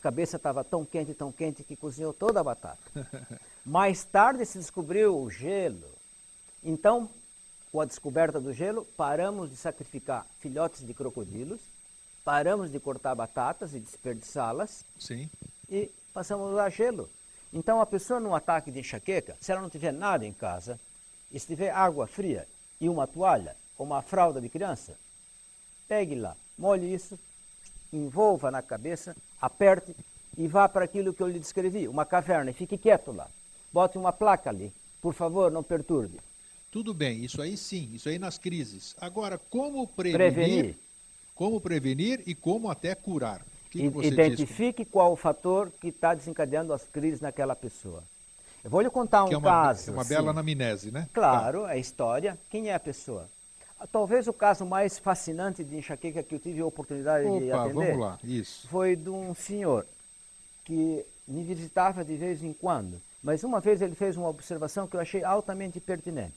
cabeça estava tão quente que cozinhou toda a batata. Mais tarde se descobriu o gelo. Então, com a descoberta do gelo, paramos de sacrificar filhotes de crocodilos, paramos de cortar batatas e desperdiçá-las. Sim. E passamos a usar gelo. Então, a pessoa num ataque de enxaqueca, se ela não tiver nada em casa, e se tiver água fria e uma toalha, ou uma fralda de criança, pegue lá, molhe isso, envolva na cabeça, aperte e vá para aquilo que eu lhe descrevi, uma caverna, e fique quieto lá. Bote uma placa ali, por favor, não perturbe. Tudo bem, isso aí sim, isso aí nas crises. Agora, como prevenir? Como prevenir e como até curar? O que você Identifique qual o fator que está desencadeando as crises naquela pessoa. Eu vou lhe contar um caso. É uma bela anamnese, né? Claro, é história. Quem é a pessoa? Talvez o caso mais fascinante de enxaqueca que eu tive a oportunidade de atender. Vamos lá, isso. Foi de um senhor que me visitava de vez em quando. Mas uma vez ele fez uma observação que eu achei altamente pertinente.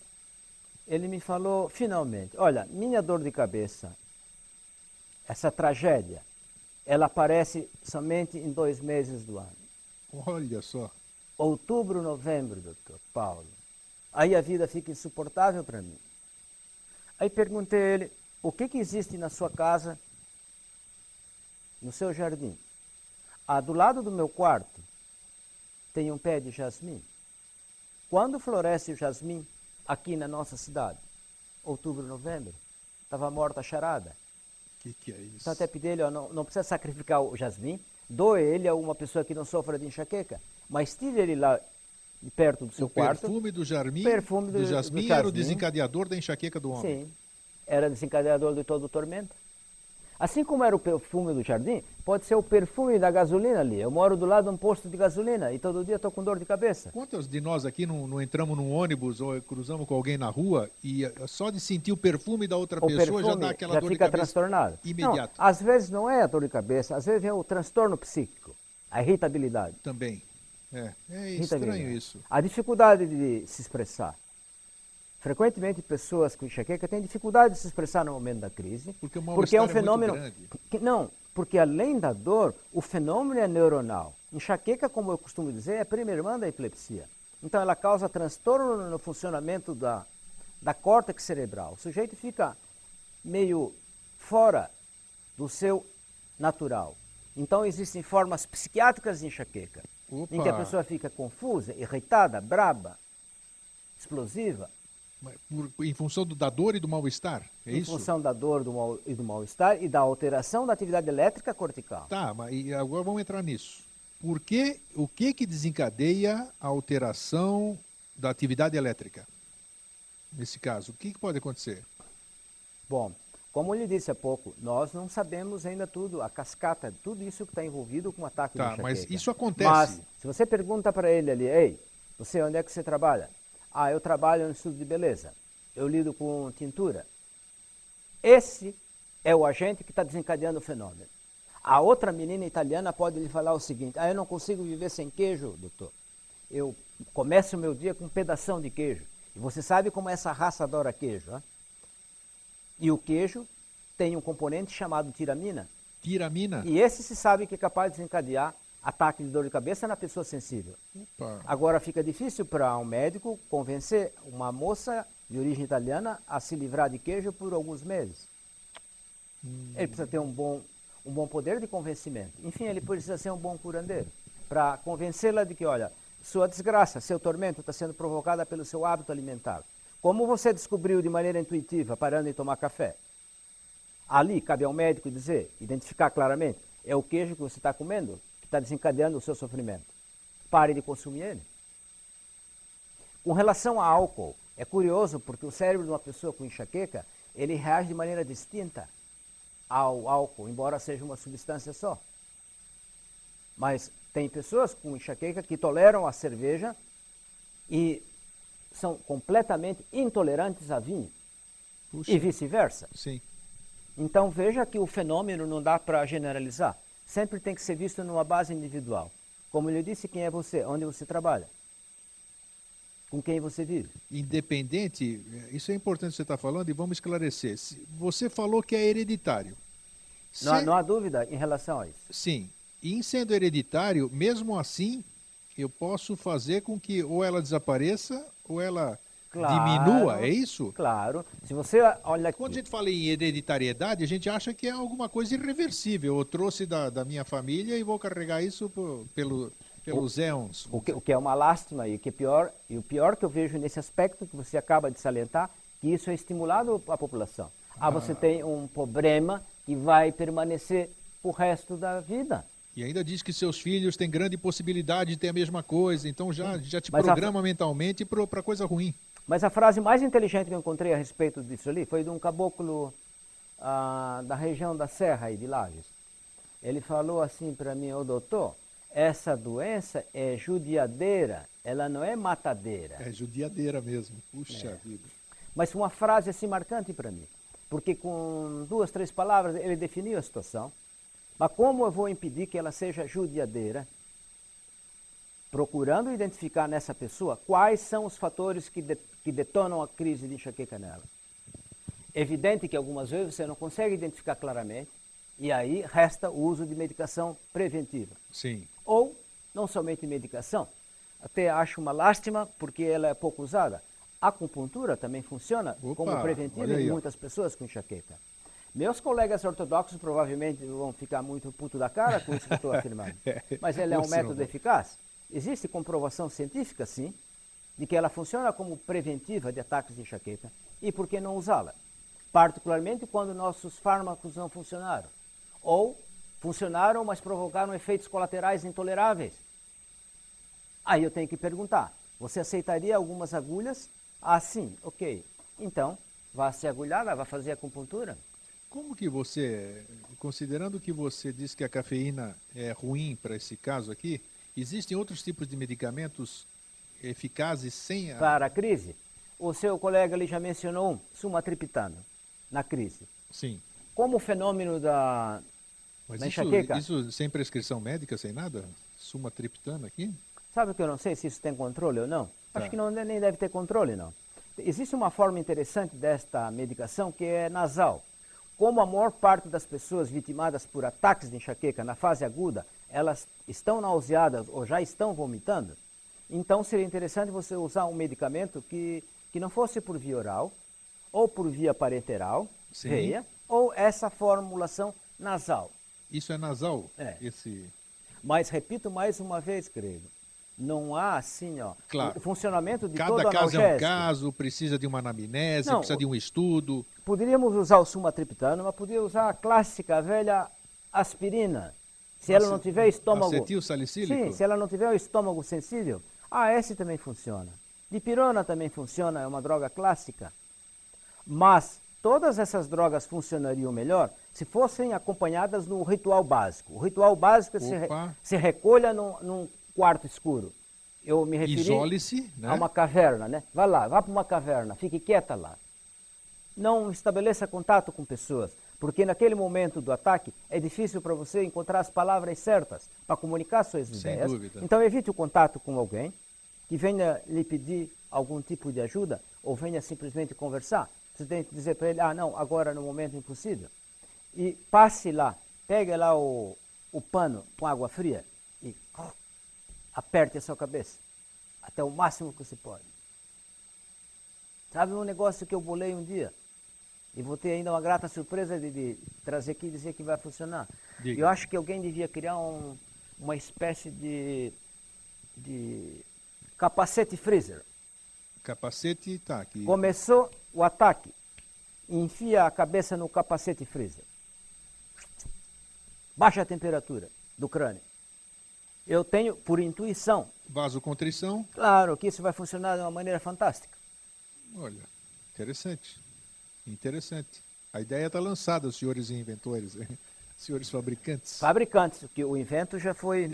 Ele me falou, finalmente, olha, minha dor de cabeça, essa tragédia, ela aparece somente em 2 meses do ano. Olha só. Outubro, novembro, doutor Paulo. Aí a vida fica insuportável para mim. Aí perguntei a ele, o que existe na sua casa, no seu jardim? Do lado do meu quarto tem um pé de jasmim. Quando floresce o jasmim aqui na nossa cidade? Outubro, novembro. Estava morta a charada. Que é isso? Então até pedi ele, não precisa sacrificar o jasmim, doe ele a uma pessoa que não sofra de enxaqueca, mas tire ele lá perto do seu quarto. O perfume do jasmim era o desencadeador da enxaqueca do homem. Sim, era desencadeador de todo o tormento. Assim como era o perfume do jardim, pode ser o perfume da gasolina ali. Eu moro do lado de um posto de gasolina e todo dia estou com dor de cabeça. Quantos de nós aqui não entramos num ônibus ou cruzamos com alguém na rua e só de sentir o perfume da outra pessoa já dá aquela dor de cabeça transtornado. imediato? Não, às vezes não é a dor de cabeça, às vezes é o transtorno psíquico, a irritabilidade. Também. É estranho isso. A dificuldade de se expressar. Frequentemente, pessoas com enxaqueca têm dificuldade de se expressar no momento da crise. Porque é um fenômeno. Não, porque além da dor, o fenômeno é neuronal. Enxaqueca, como eu costumo dizer, é prima irmã da epilepsia. Então, ela causa transtorno no funcionamento da córtex cerebral. O sujeito fica meio fora do seu natural. Então, existem formas psiquiátricas de enxaqueca, em que a pessoa fica confusa, irritada, braba, explosiva. Em função da dor e do mal-estar, é isso? Em função da dor e do mal-estar e da alteração da atividade elétrica cortical. Tá, mas agora vamos entrar nisso. O que desencadeia a alteração da atividade elétrica? Nesse caso, o que pode acontecer? Bom, como eu lhe disse há pouco, nós não sabemos ainda tudo, a cascata, tudo isso que está envolvido com o ataque de enxaqueca. Mas isso acontece. Mas, se você pergunta para ele ali, ei, você, onde é que você trabalha? Eu trabalho no estudo de beleza. Eu lido com tintura. Esse é o agente que está desencadeando o fenômeno. A outra menina italiana pode lhe falar o seguinte, eu não consigo viver sem queijo, doutor. Eu começo o meu dia com um pedação de queijo. E você sabe como essa raça adora queijo, né? E o queijo tem um componente chamado tiramina. Tiramina? E esse se sabe que é capaz de desencadear ataque de dor de cabeça na pessoa sensível. Agora fica difícil para um médico convencer uma moça de origem italiana a se livrar de queijo por alguns meses. Ele precisa ter um bom poder de convencimento. Enfim, ele precisa ser um bom curandeiro para convencê-la de que, olha, sua desgraça, seu tormento está sendo provocada pelo seu hábito alimentar. Como você descobriu de maneira intuitiva, parando de tomar café? Ali cabe ao médico dizer, identificar claramente, é o queijo que você está comendo que está desencadeando o seu sofrimento. Pare de consumir ele. Com relação a álcool, é curioso porque o cérebro de uma pessoa com enxaqueca, ele reage de maneira distinta ao álcool, embora seja uma substância só. Mas tem pessoas com enxaqueca que toleram a cerveja e são completamente intolerantes a vinho. Puxa. E vice-versa. Sim. Então veja que o fenômeno não dá para generalizar. Sempre tem que ser visto numa base individual. Como eu disse, quem é você? Onde você trabalha? Com quem você vive? Independente, isso é importante você estar falando e vamos esclarecer. Você falou que é hereditário. Não há dúvida em relação a isso. Sim. E em sendo hereditário, mesmo assim, eu posso fazer com que ou ela desapareça ou ela diminua, é isso? Claro. Se você olha aqui... Quando a gente fala em hereditariedade, a gente acha que é alguma coisa irreversível. Eu trouxe da minha família e vou carregar isso pelos éons. O que é uma lástima e o pior que eu vejo nesse aspecto que você acaba de salientar, que isso é estimulado à população. Você tem um problema que vai permanecer o resto da vida. E ainda diz que seus filhos têm grande possibilidade de ter a mesma coisa, então já te programa mentalmente para coisa ruim. Mas a frase mais inteligente que eu encontrei a respeito disso ali foi de um caboclo da região da Serra e de Lages. Ele falou assim para mim: ô doutor, essa doença é judiadeira, ela não é matadeira. É judiadeira mesmo, puxa vida. Mas uma frase assim marcante para mim, porque com 2, 3 palavras ele definiu a situação. Mas como eu vou impedir que ela seja judiadeira? Procurando identificar nessa pessoa quais são os fatores que detonam a crise de enxaqueca nela. Evidente que algumas vezes você não consegue identificar claramente, e aí resta o uso de medicação preventiva. Sim. Ou, não somente medicação, até acho uma lástima porque ela é pouco usada. A acupuntura também funciona como preventiva em muitas pessoas com enxaqueca. Meus colegas ortodoxos provavelmente vão ficar muito puto da cara com isso que eu estou afirmando. Mas ela é um método eficaz? Existe comprovação científica, sim, de que ela funciona como preventiva de ataques de enxaqueca. E por que não usá-la? Particularmente quando nossos fármacos não funcionaram. Ou funcionaram, mas provocaram efeitos colaterais intoleráveis. Aí eu tenho que perguntar, você aceitaria algumas agulhas? Ah, sim, ok. Então, vá se agulhar, vá fazer acupuntura. Como que você, considerando que você disse que a cafeína é ruim para esse caso aqui, existem outros tipos de medicamentos eficazes sem a... Para a crise? O seu colega ali já mencionou sumatriptano na crise. Sim. Como o fenômeno da enxaqueca... Isso sem prescrição médica, sem nada? Sumatriptano aqui? Sabe que eu não sei se isso tem controle ou não? Acho que não, nem deve ter controle, não. Existe uma forma interessante desta medicação que é nasal. Como a maior parte das pessoas vitimadas por ataques de enxaqueca na fase aguda, elas estão nauseadas ou já estão vomitando, então seria interessante você usar um medicamento que não fosse por via oral, ou por via parenteral, veia, ou essa formulação nasal. Isso é nasal? É. Esse... Mas repito mais uma vez, Grego, não há assim, claro. O funcionamento de cada todo caso analgésico. É um caso, precisa de uma anamnese, precisa de um estudo. Poderíamos usar o sumatriptano, mas poderia usar a clássica, velha aspirina. Se ela não tiver estômago... Acetilsalicílico? Sim, se ela não tiver o estômago sensível, esse também funciona. Dipirona também funciona, é uma droga clássica. Mas todas essas drogas funcionariam melhor se fossem acompanhadas no ritual básico. O ritual básico se recolha num quarto escuro. Eu me referi Isole-se, né? a uma caverna, né? Vá para uma caverna, fique quieta lá. Não estabeleça contato com pessoas, porque naquele momento do ataque é difícil para você encontrar as palavras certas para comunicar suas ideias. Sem dúvida. Então evite o contato com alguém que venha lhe pedir algum tipo de ajuda ou venha simplesmente conversar. Você tem que dizer para ele, não, agora no momento é impossível. E passe lá, pegue lá o pano com água fria e aperte a sua cabeça até o máximo que você pode. Sabe um negócio que eu bolei um dia? E vou ter ainda uma grata surpresa de trazer aqui e dizer que vai funcionar. Diga. Eu acho que alguém devia criar uma espécie de capacete freezer. Capacete, tá aqui. Começou o ataque. Enfia a cabeça no capacete freezer. Baixa a temperatura do crânio. Eu tenho, por intuição, Vasoconstrição. claro que isso vai funcionar de uma maneira fantástica. Olha, interessante. Interessante. A ideia está lançada, os senhores inventores, senhores fabricantes. Fabricantes, que o invento já foi...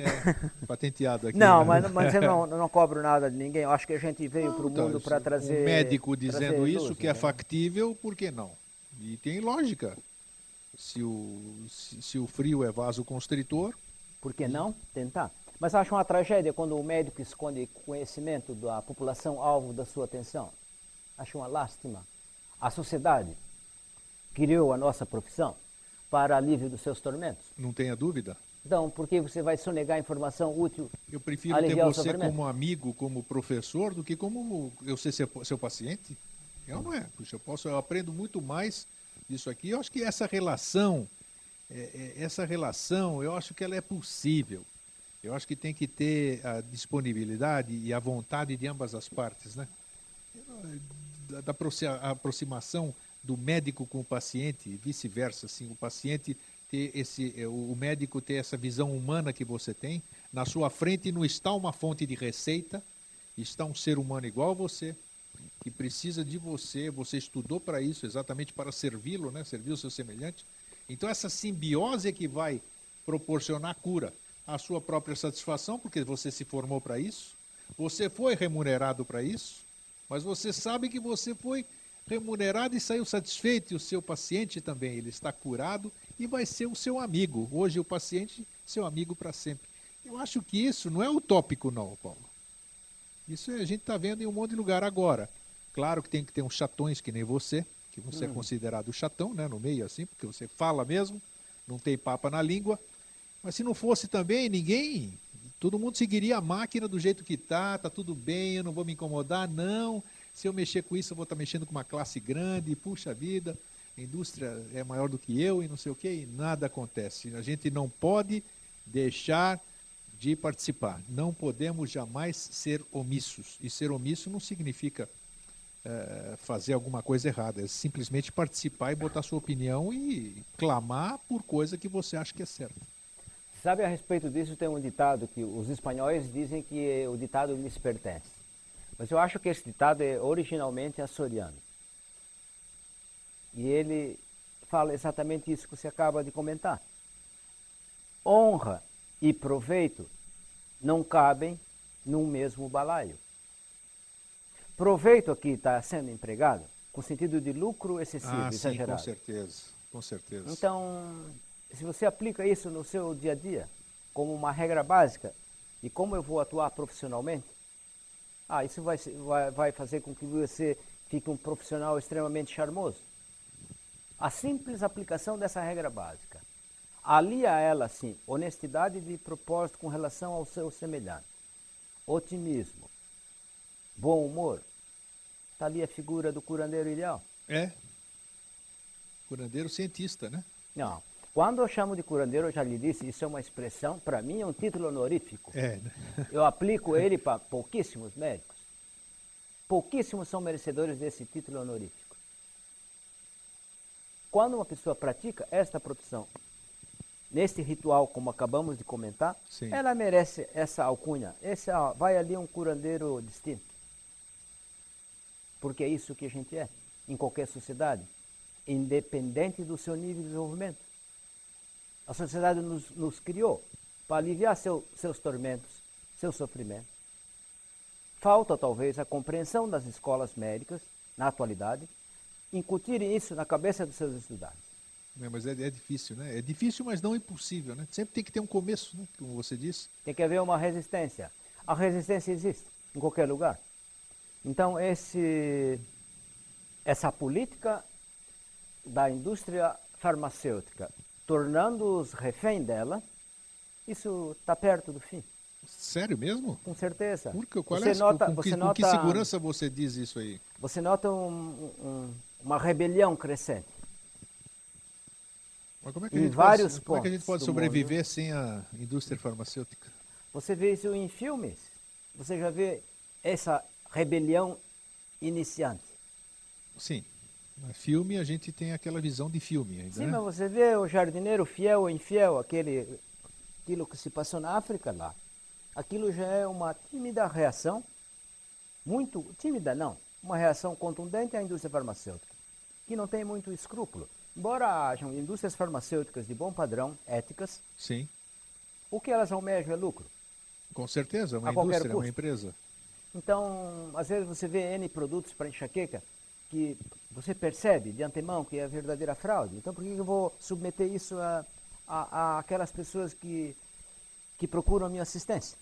Patenteado aqui. Não, né? mas eu não cobro nada de ninguém. Eu acho que a gente veio para o Tá, mundo para trazer... Um médico dizendo trazer isso luz, que é né? factível, por que não? E tem lógica. Se o frio é vasoconstritor, Por que não tentar? Mas acho uma tragédia quando o médico esconde conhecimento da população alvo da sua atenção. Acho uma lástima. A sociedade criou a nossa profissão para alívio dos seus tormentos. não tenha dúvida. Então, por que você vai sonegar informação útil? Eu prefiro Aliviar ter o você sofrimento. como amigo, como professor, do que como eu ser seu paciente. Eu não é. Puxa, eu aprendo muito mais disso aqui. Eu acho que essa relação, eu acho que ela é possível. Eu acho que tem que ter a disponibilidade e a vontade de ambas as partes, né? Da aproximação do médico com o paciente e vice-versa, assim, o paciente ter o médico ter essa visão humana que você tem, na sua frente não está uma fonte de receita, está um ser humano igual a você, que precisa de você, você estudou para isso, exatamente para servi-lo, né? Servir o seu semelhante. Então essa simbiose é que vai proporcionar cura, a sua própria satisfação, porque você se formou para isso, você foi remunerado para isso, mas você sabe que você foi remunerado e saiu satisfeito, e o seu paciente também, ele está curado e vai ser o seu amigo. Hoje o paciente, seu amigo para sempre. Eu acho que isso não é utópico não, Paulo. Isso a gente está vendo em um monte de lugar agora. Claro que tem que ter uns chatões que nem você, que você é considerado chatão, né, no meio assim, porque você fala mesmo, não tem papa na língua. Mas se não fosse também, todo mundo seguiria a máquina do jeito que tá tudo bem, eu não vou me incomodar, não. Se eu mexer com isso, eu vou estar mexendo com uma classe grande, puxa vida, a indústria é maior do que eu e não sei o quê, e nada acontece. A gente não pode deixar de participar, não podemos jamais ser omissos. E ser omisso não significa fazer alguma coisa errada, é simplesmente participar e botar sua opinião e clamar por coisa que você acha que é certa. Sabe, a respeito disso tem um ditado que os espanhóis dizem que o ditado lhes pertence. Mas eu acho que esse ditado é originalmente açoriano. E ele fala exatamente isso que você acaba de comentar. Honra e proveito não cabem num mesmo balaio. Proveito aqui está sendo empregado com sentido de lucro excessivo, exagerado. Com certeza, com certeza. Então, se você aplica isso no seu dia a dia, como uma regra básica, de como eu vou atuar profissionalmente, isso vai fazer com que você fique um profissional extremamente charmoso. A simples aplicação dessa regra básica alia a ela, sim, honestidade de propósito com relação ao seu semelhante, otimismo, bom humor. Está ali a figura do curandeiro ideal. Curandeiro cientista, né? Não. Quando eu chamo de curandeiro, eu já lhe disse, isso é uma expressão, para mim é um título honorífico. Né? Eu aplico ele para pouquíssimos médicos. Pouquíssimos são merecedores desse título honorífico. Quando uma pessoa pratica esta profissão, neste ritual, como acabamos de comentar, Sim. Ela merece essa alcunha. Vai ali um curandeiro distinto. Porque é isso que a gente é, em qualquer sociedade, independente do seu nível de desenvolvimento. A sociedade nos criou para aliviar seus tormentos, seu sofrimento. Falta, talvez, a compreensão das escolas médicas, na atualidade, incutirem isso na cabeça dos seus estudantes. Mas é difícil, né? É difícil, mas não impossível, né? Sempre tem que ter um começo, né? Como você disse. Tem que haver uma resistência. A resistência existe em qualquer lugar. Então, essa política da indústria farmacêutica, tornando-os refém dela, isso está perto do fim. Sério mesmo? Com certeza. Com que segurança você diz isso aí? você nota uma rebelião crescente. Mas como é que Em a gente vários pode, como é que a gente pontos pode do sobreviver mundo. sem a indústria farmacêutica? Você vê isso em filmes. Você já vê essa rebelião iniciante. Sim. No filme a gente tem aquela visão de filme ainda, Sim, né? mas você vê o jardineiro fiel ou infiel, aquilo que se passou na África lá. Aquilo já é uma tímida reação, muito tímida não, uma reação contundente à indústria farmacêutica, que não tem muito escrúpulo. Embora hajam indústrias farmacêuticas de bom padrão, éticas, Sim. o que elas almejam é lucro. Com certeza, é uma A qualquer indústria, é uma custo. empresa. Então, às vezes você vê N produtos para enxaqueca que você percebe de antemão que é verdadeira fraude. Então, por que eu vou submeter isso a aquelas pessoas que procuram a minha assistência?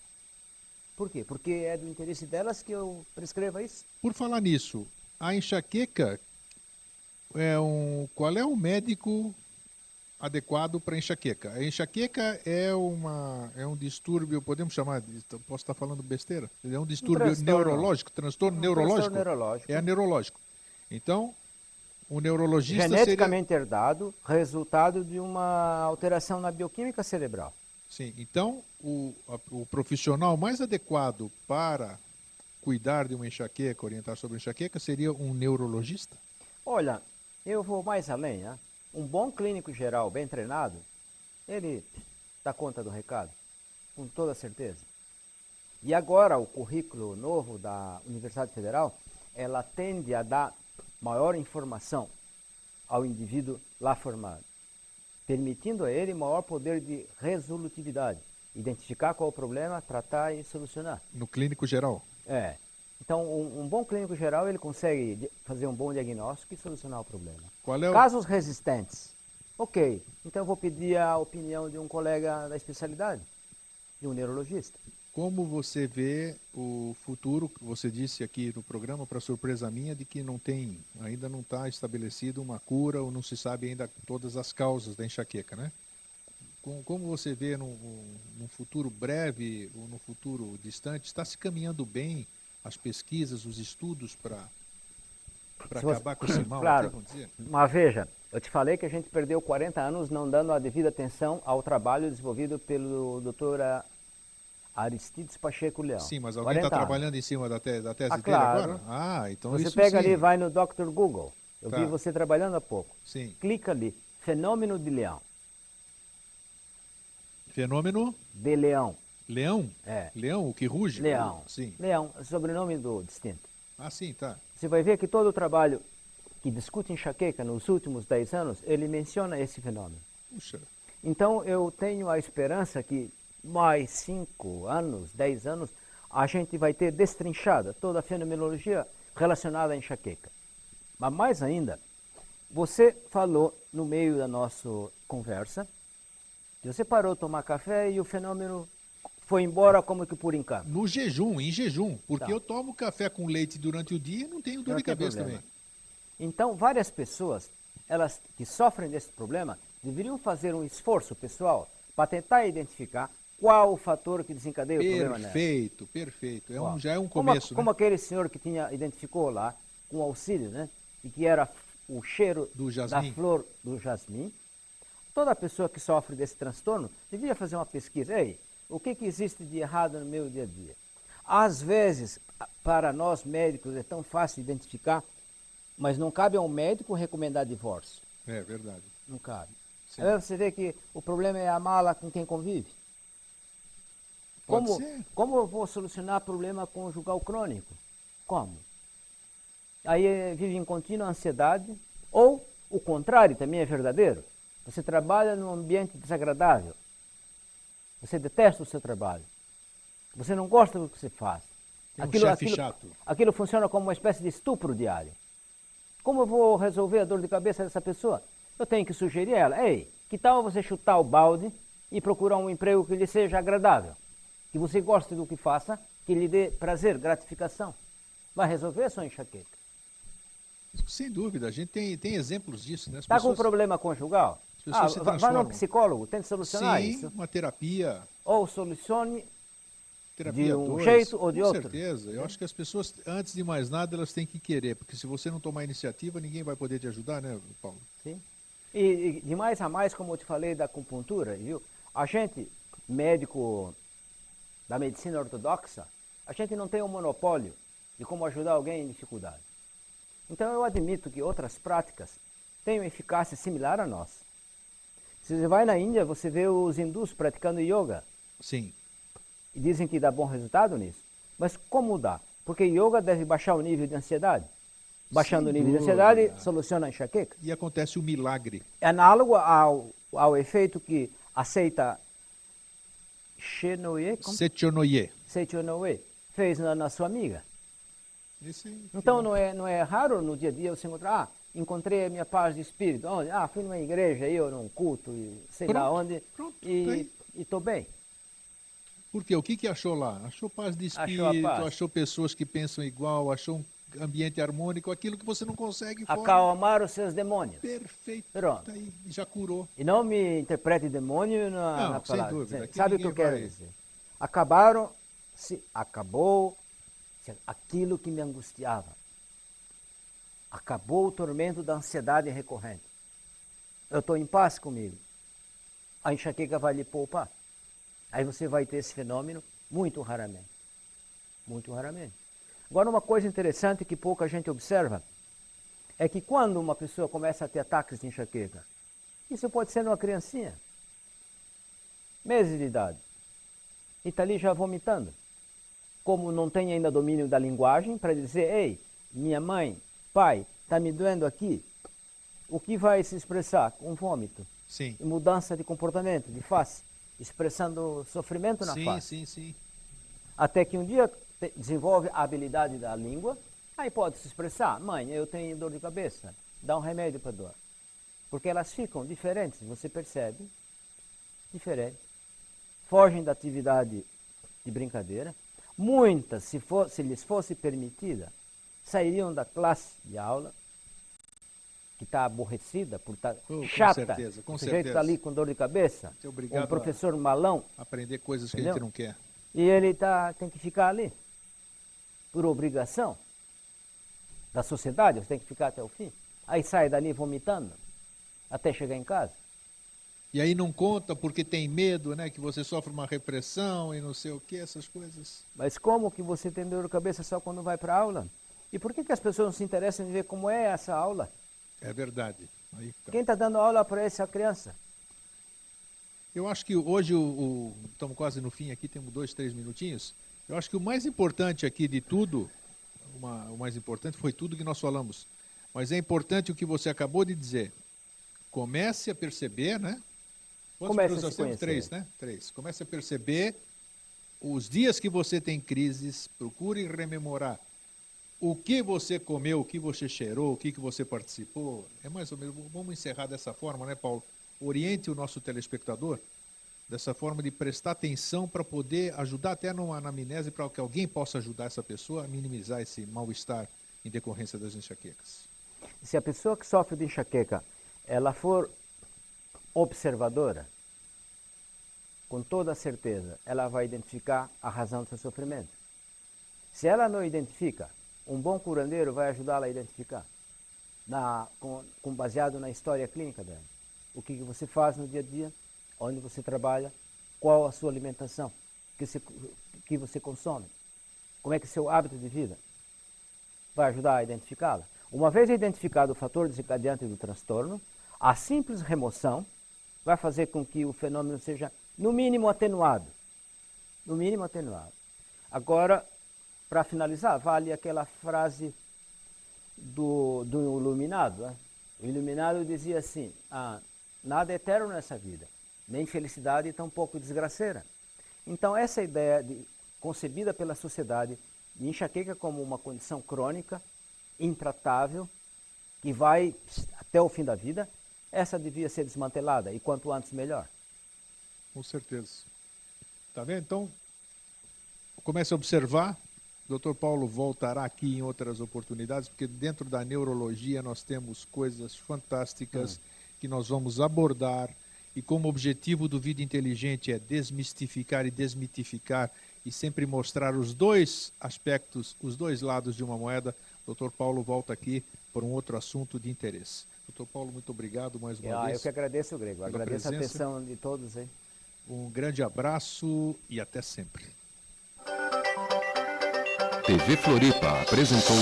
Por quê? Porque é do interesse delas que eu prescreva isso? Por falar nisso, a enxaqueca qual é o médico adequado para enxaqueca? A enxaqueca é um distúrbio, podemos chamar posso estar falando besteira? É um distúrbio neurológico, transtorno neurológico? Transtorno neurológico. É neurológico. Então, o neurologista geneticamente herdado, resultado de uma alteração na bioquímica cerebral. Sim, então o profissional mais adequado para cuidar de uma enxaqueca, orientar sobre enxaqueca, seria um neurologista? Olha, eu vou mais além, né? Um bom clínico geral bem treinado, ele dá conta do recado, com toda certeza. E agora o currículo novo da Universidade Federal, ela tende a dar maior informação ao indivíduo lá formado, permitindo a ele maior poder de resolutividade, identificar qual é o problema, tratar e solucionar. No clínico geral? É. Então, um bom clínico geral, ele consegue fazer um bom diagnóstico e solucionar o problema. Qual é Casos resistentes. Ok, então eu vou pedir a opinião de um colega da especialidade, de um neurologista. Como você vê o futuro, que você disse aqui no programa, para surpresa minha, de que ainda não está estabelecido uma cura ou não se sabe ainda todas as causas da enxaqueca, né? Como você vê no futuro breve ou no futuro distante, está se caminhando bem as pesquisas, os estudos para acabar com esse mal? Claro, vamos dizer? mas veja, eu te falei que a gente perdeu 40 anos não dando a devida atenção ao trabalho desenvolvido pelo doutor Aristides Pacheco Leão. Sim, mas alguém está trabalhando em cima da tese dele claro. agora? Ah, então você isso pega sim. ali, vai no Dr. Google. Eu Tá. vi você trabalhando há pouco. Sim. Clica ali, fenômeno de leão. Fenômeno? De leão. Leão? É. Leão, o que ruge? Leão. Sim. Leão, sobrenome do distinto. Ah, sim, tá. Você vai ver que todo o trabalho que discute enxaqueca nos últimos 10 anos, ele menciona esse fenômeno. Puxa. Então eu tenho a esperança que mais 5 anos, 10 anos, a gente vai ter destrinchada toda a fenomenologia relacionada à enxaqueca. Mas mais ainda, você falou no meio da nossa conversa que você parou de tomar café e o fenômeno foi embora como que por encanto. No jejum, em jejum, porque Tá. eu tomo café com leite durante o dia e não tenho dor Não de tem cabeça problema. também. Então, várias pessoas, elas que sofrem desse problema, deveriam fazer um esforço pessoal para tentar identificar qual o fator que desencadeia o problema nela. Perfeito, perfeito. Ó, Já é um como, começo, como né? aquele senhor que identificou lá com auxílio, né? E que era o cheiro Do da jasmim. flor do jasmim. Toda pessoa que sofre desse transtorno deveria fazer uma pesquisa. Ei, o que existe de errado no meu dia a dia? Às vezes, para nós médicos é tão fácil identificar, mas não cabe ao médico recomendar divórcio. É verdade. Não cabe. Sim. Aí você vê que o problema é a mala com quem convive. Pode ser. Como eu vou solucionar problema conjugal crônico? Como? Aí vive em contínua ansiedade, ou o contrário também é verdadeiro. Você trabalha num ambiente desagradável. Você detesta o seu trabalho. Você não gosta do que você faz. Tem um chefe chato. Aquilo funciona como uma espécie de estupro diário. Como eu vou resolver a dor de cabeça dessa pessoa? Eu tenho que sugerir a ela, ei, que tal você chutar o balde e procurar um emprego que lhe seja agradável? Que você goste do que faça, que lhe dê prazer, gratificação. Vai resolver a sua enxaqueca. Sem dúvida, a gente tem exemplos disso, né? Está com problema conjugal? pessoas se Vá transformam. num psicólogo, tente solucionar Sim, isso. uma terapia. Ou solucione Terapia um 2, jeito ou de com outro. certeza. Eu acho que as pessoas, antes de mais nada, elas têm que querer, porque se você não tomar iniciativa, ninguém vai poder te ajudar, né, Paulo? Sim. E de mais a mais, como eu te falei da acupuntura, viu? A gente, médico da medicina ortodoxa, a gente não tem um monopólio de como ajudar alguém em dificuldade. Então eu admito que outras práticas têm uma eficácia similar a nossa. Se você vai na Índia, você vê os hindus praticando yoga. Sim. E dizem que dá bom resultado nisso. Mas como dá? Porque yoga deve baixar o nível de ansiedade. Baixando Sem o nível de dúvida. ansiedade, soluciona a enxaqueca. E acontece o milagre. É análogo ao efeito que aceita Shenoye, Sechonoye. Seichonoye fez na sua amiga. Esse, Então não é raro no dia a dia você encontrar, encontrei a minha paz de espírito. Onde? Fui numa igreja, aí, ou num culto, e sei lá onde, pronto, e estou bem. Por quê? O que achou lá? Achou paz de espírito, achou pessoas que pensam igual, achou um ambiente harmônico, aquilo que você não consegue fora. Acalmar os seus demônios. Perfeito. Pronto. Tá aí, já curou. E não me interprete demônio na Sem palavra. dúvida. Sabe o que eu quero dizer? Acabou aquilo que me angustiava. Acabou o tormento da ansiedade recorrente. Eu estou em paz comigo. A enxaqueca vai lhe poupar. Aí você vai ter esse fenômeno muito raramente. Muito raramente. Agora, uma coisa interessante que pouca gente observa é que quando uma pessoa começa a ter ataques de enxaqueca, isso pode ser numa criancinha, meses de idade, e está ali já vomitando. Como não tem ainda domínio da linguagem para dizer, ei, minha mãe, pai, está me doendo aqui, o que vai se expressar? Com vômito. Sim. E mudança de comportamento, de face, expressando sofrimento na face. Sim, sim. Até que um dia desenvolve a habilidade da língua, aí pode se expressar, mãe, eu tenho dor de cabeça, dá um remédio para dor. Porque elas ficam diferentes, você percebe, diferentes. Fogem da atividade de brincadeira. Muitas, se lhes fosse permitida, sairiam da classe de aula, que está aborrecida, por estar chata. Com o certeza. sujeito está ali com dor de cabeça, um professor malão. Aprender coisas que entendeu? a gente não quer. E ele tem que ficar ali, por obrigação da sociedade, você tem que ficar até o fim. Aí sai dali vomitando, até chegar em casa. E aí não conta porque tem medo, né? Que você sofre uma repressão e não sei o que, essas coisas. Mas como que você tem dor de cabeça só quando vai para a aula? E por que as pessoas não se interessam em ver como é essa aula? É verdade. Aí tá. Quem está dando aula para essa criança? Eu acho que hoje, estamos quase no fim aqui, temos 2, 3 minutinhos. Eu acho que o mais importante aqui de tudo, o mais importante foi tudo que nós falamos. Mas é importante o que você acabou de dizer. Comece a perceber, né? Comece a se temos 3, né? 3. Comece a perceber os dias que você tem crises, procure rememorar o que você comeu, o que você cheirou, o que você participou. É mais ou menos, vamos encerrar dessa forma, né, Paulo? Oriente o nosso telespectador dessa forma de prestar atenção para poder ajudar até numa anamnese para que alguém possa ajudar essa pessoa a minimizar esse mal-estar em decorrência das enxaquecas. Se a pessoa que sofre de enxaqueca, ela for observadora, com toda certeza, ela vai identificar a razão do seu sofrimento. Se ela não identifica, um bom curandeiro vai ajudá-la a identificar, baseado na história clínica dela. O que você faz no dia a dia, onde você trabalha, qual a sua alimentação, que você consome, como é que é o seu hábito de vida. Vai ajudar a identificá-la. Uma vez identificado o fator desencadeante do transtorno, a simples remoção vai fazer com que o fenômeno seja, no mínimo, atenuado. No mínimo, atenuado. Agora, para finalizar, vale aquela frase do Iluminado. Né? O Iluminado dizia assim, nada é eterno nessa vida, nem felicidade e tampouco desgraceira. Então, essa ideia concebida pela sociedade de enxaqueca como uma condição crônica, intratável, que vai até o fim da vida, essa devia ser desmantelada, e quanto antes melhor. Com certeza. Tá vendo? Então, comece a observar. O Dr. Paulo voltará aqui em outras oportunidades, porque dentro da neurologia nós temos coisas fantásticas que nós vamos abordar, e como objetivo do Vida Inteligente é desmistificar e desmitificar e sempre mostrar os dois aspectos, os dois lados de uma moeda. Dr. Paulo volta aqui por um outro assunto de interesse. Dr. Paulo, muito obrigado mais uma vez. Eu que agradeço, Grego. Agradeço a atenção de todos aí. Um grande abraço e até sempre. TV Floripa apresentou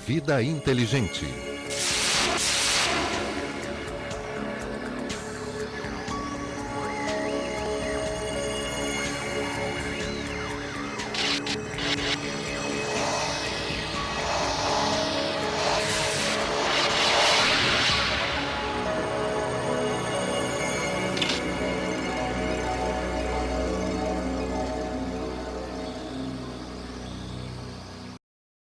Vida Inteligente.